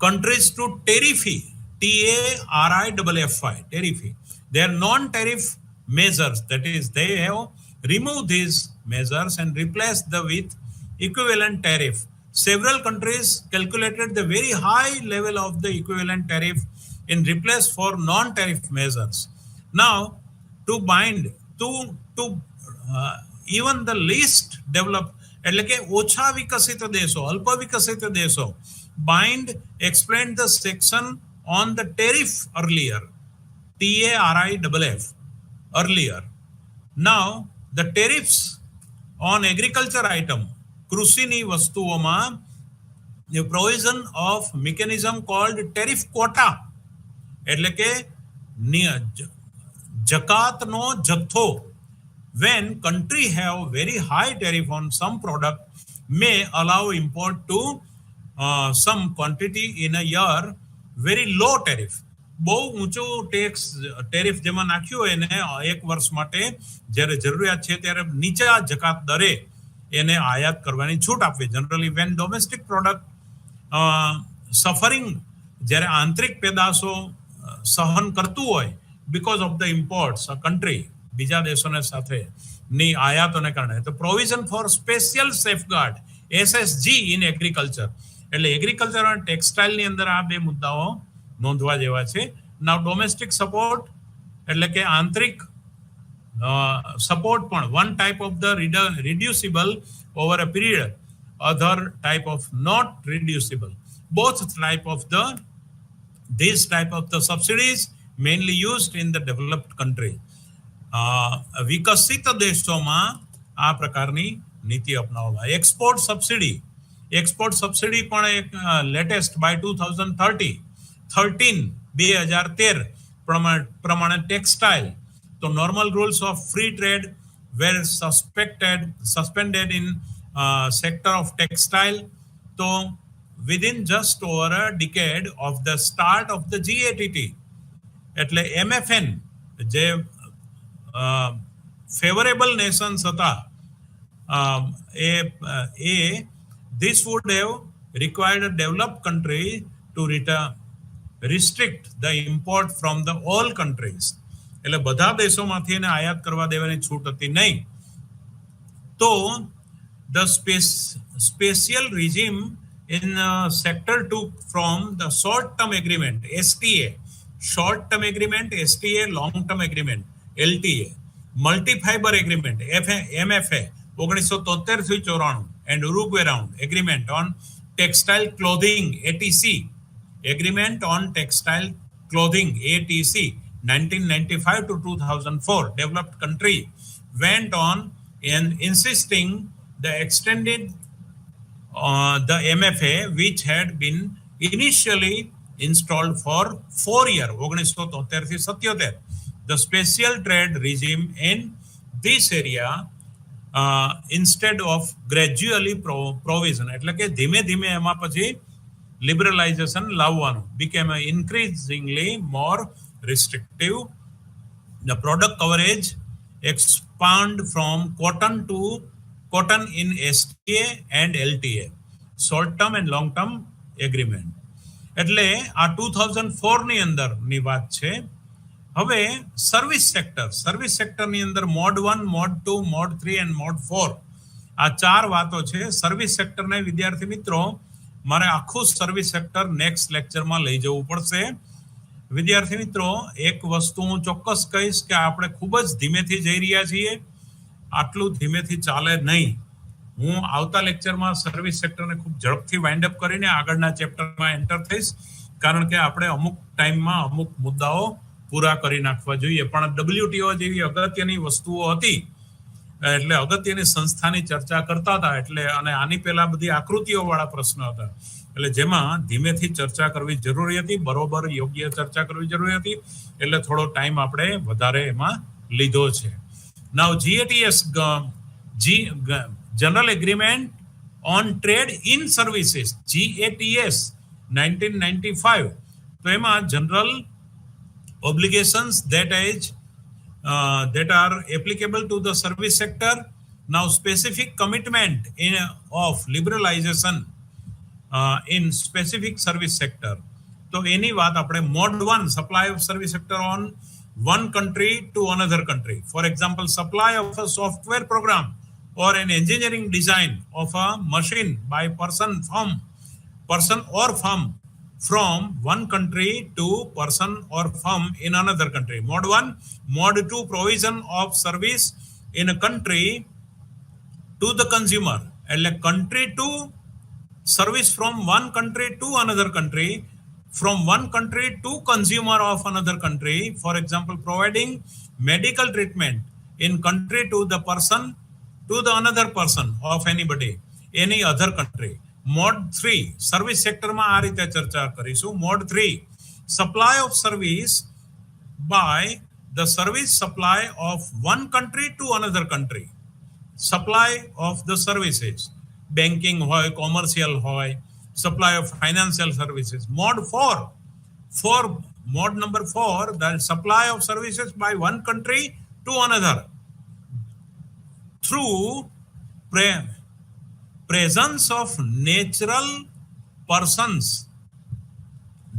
countries to tarify TARIFFY tarify their non-tariff measures, that is they have removed these measures and replaced them with equivalent tariff. Several countries calculated the very high level of the equivalent tariff in replace for non-tariff measures. Now to bind to even the least developed એટલે કે ઓછા વિકસિત દેશો અલ્પ વિકસિત દેશો bind explained the section on the tariff earlier TARIFF earlier. Now the tariffs on agriculture item કૃષિની વસ્તુઓમાં the provision of mechanism called tariff quota એટલે કે જકાતનો જથ્થો. When country have very high tariff on some product may allow import to some quantity in a year very low tariff. બહુ ઊંચું tariff જેમાં નાખ્યું હોય એને એક વર્ષ માટે જ્યારે જરૂરિયાત છે ત્યારે નીચા જકાત દરે એને આયાત કરવાની છૂટ આપવી. Generally when domestic product suffering જ્યારે આંતરિક પેદાશો સહન કરતું હોય because of the imports a country બીજા દેશોને સાથે ની આયાતોને કારણે તો provision for special safeguard SSG in agriculture એટલે એગ્રીકલ્ચર અને ટેક્સટાઇલની અંદર આ બે મુદ્દાઓ નોંધવા જેવા છે. નાઉ ડોમેસ્ટિક સપોર્ટ એટલે કે આંતરિક સપોર્ટ પણ one type of the reducible over a period, other type of not reducible. Both type of the these type of the subsidies mainly used in the developed country. વિકસિત દેશોમાં આ પ્રકારની નીતિ અપનાવવામાં. એક્સપોર્ટ સબસિડી પણ એક latest by 2013 પ્રમાણે textile. તો normal rules of free trade were suspended in sector of textile. તો within just over a decade of the start of the GATT, એટલે MFN જે ફેવરેબલ નેશન્સ હતા, this would have required a developed country to restrict the import from the all countries. એટલે બધા દેશોમાંથી એને આયાત કરવા દેવાની છૂટ હતી નહીં. તો the special regime in sector 2 from the short term agreement STA, long term agreement LTA, multi fiber agreement MFA 1973-94 and Uruguay round agreement on textile clothing ATC, agreement on textile clothing ATC 1995 to 2004. Developed country went on and insisting the extended the MFA, which had been initially installed for 4 years, 1973-77. The special trade regime in this area instead of gradually provision, એટલે કે ધીમે ધીમે એમાં પછી લિબરલાઇઝેશન લાવવાનું, became increasingly more restrictive. The product coverage expand from cotton to cotton in STA and LTA, short term and long term agreement. એટલે આ 2004 ની અંદરની વાત છે. હવે સર્વિસ સેક્ટરની અંદર mode 1, mode 2, mode 3 and mode 4 આ ચાર વાતો છે. સર્વિસ સેક્ટરને વિદ્યાર્થી મિત્રો મારે આખું સર્વિસ સેક્ટર નેક્સ્ટ લેક્ચરમાં લઈ જવું પડશે. વિદ્યાર્થી મિત્રો એક વસ્તુ હું ચોક્કસ કહીશ કે આપણે ખૂબ જ ધીમેથી જઈ રહ્યા છીએ, આટલું ધીમેથી ચાલે નહીં. હું આવતા લેક્ચરમાં સર્વિસ સેક્ટરને ખૂબ ઝડપથી વાઇન્ડ અપ કરીને આગળના ચેપ્ટરમાં એન્ટર થઈશ, કારણ કે આપણે અમુક ટાઈમમાં અમુક મુદ્દાઓ પૂરા કરી નાખવા જોઈએ. પણ WTO જેવી અગત્યની વસ્તુઓ હતી, એટલે અગત્યની સંસ્થાની ચર્ચા કરતા હતા, એટલે અને આની પહેલા બધી આકૃતિઓ વાળા પ્રશ્નો હતા, એટલે જેમાં ધીમેથી ચર્ચા કરવી જરૂરી હતી, બરોબર યોગ્ય ચર્ચા કરવી જરૂરી હતી, એટલે થોડો ટાઈમ આપણે વધારે એમાં લીધો છે. Now GATS, General Agreement on Trade in Services, GATS 1995. તો એમાં general obligations that are applicable to the service sector. Now specific commitment of liberalization in specific service sector. તો એની વાત આપણે mode 1, supply of service sector on one country to another country. For example, supply of a software program or an engineering design of a machine by person or firm from one country to person or firm in another country. Mode 1. Mode 2, provision of service in a country to the consumer. એટલે country to service from one country to another country, from one country to consumer of another country. For example, providing medical treatment in country to the person, to the another person of anybody, any other country. Mode 3, service sector માં આ રીતે ચર્ચા કરીશું. Mode 3, supply of service by the service supply of one country to another country. Supply of the services, banking હોય, commercial હોય, supply of financial services. Mode 4, mode number 4, the supply of services by one country to another through presence of natural persons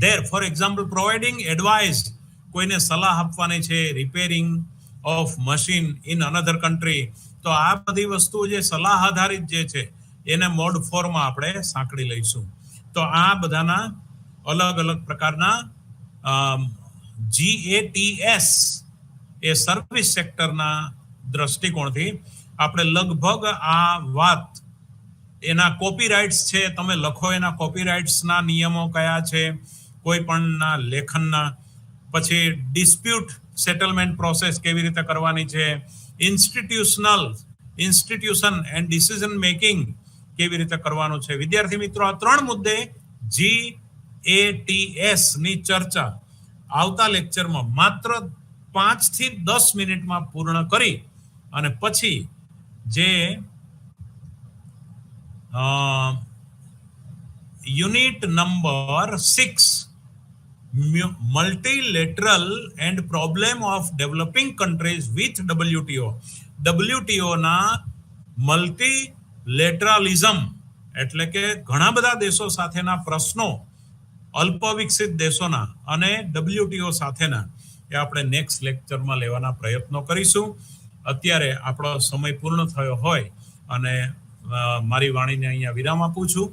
there. For example, providing advice, કોઈને સલાહ આપવાની છે, repairing of machine in another country. તો આ બધી વસ્તુ જે સલાહ આધારિત જે છે એને મોડ 4 માં આપણે સાંકળી લઈશું. તો આ બધાના અલગ અલગ પ્રકારના GATS એ સર્વિસ સેક્ટરના દ્રષ્ટિકોણથી આપણે લગભગ આ વાત એના કોપીરાઇટ્સ છે, તમે લખો એના કોપીરાઇટ્સના નિયમો કયા છે, કોઈ પણના લેખનના, પછી ડિસ્પ્યુટ સેટલમેન્ટ પ્રોસેસ કેવી રીતે કરવાની છે, ઇન્સ્ટિટ્યુશન એન્ડ ડિસિઝન મેકિંગ કેવી રીતે કરવાનું છે. વિદ્યાર્થી મિત્રો, આ 3 મુદ્દે GATS ની ચર્ચા આવતા લેક્ચરમાં માત્ર 5 થી 10 મિનિટમાં પૂર્ણ કરી અને પછી જે unit number 6 multilateral and problem of developing countries with WTO ના મલ્ટીલેટરલિઝમ એટલે કે ઘણા બધા દેશો સાથેના પ્રશ્નો, અલ્પ વિકસિત દેશોના અને WTO સાથેના, એ આપણે નેક્સ્ટ લેક્ચરમાં લેવાના પ્રયત્નો કરીશું. અત્યારે આપણો સમય પૂર્ણ થયો હોય અને મારી વાણીને અહીંયા વિરામ આપું છું.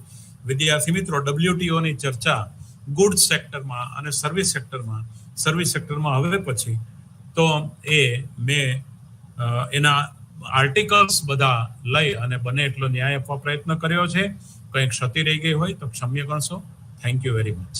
વિદ્યાર્થી મિત્રો, WTO ની ચર્ચા ગુડ્સ સેક્ટરમાં અને સર્વિસ સેક્ટરમાં હવે પછી તો એ મેં એના આર્ટિકલ્સ બધા લઈ અને બને એટલો ન્યાય આપવા પ્રયત્ન કર્યો છે. કંઈ ક્ષતિ રહી ગઈ હોય તો ક્ષમ્ય ગણશો. Thank you very much.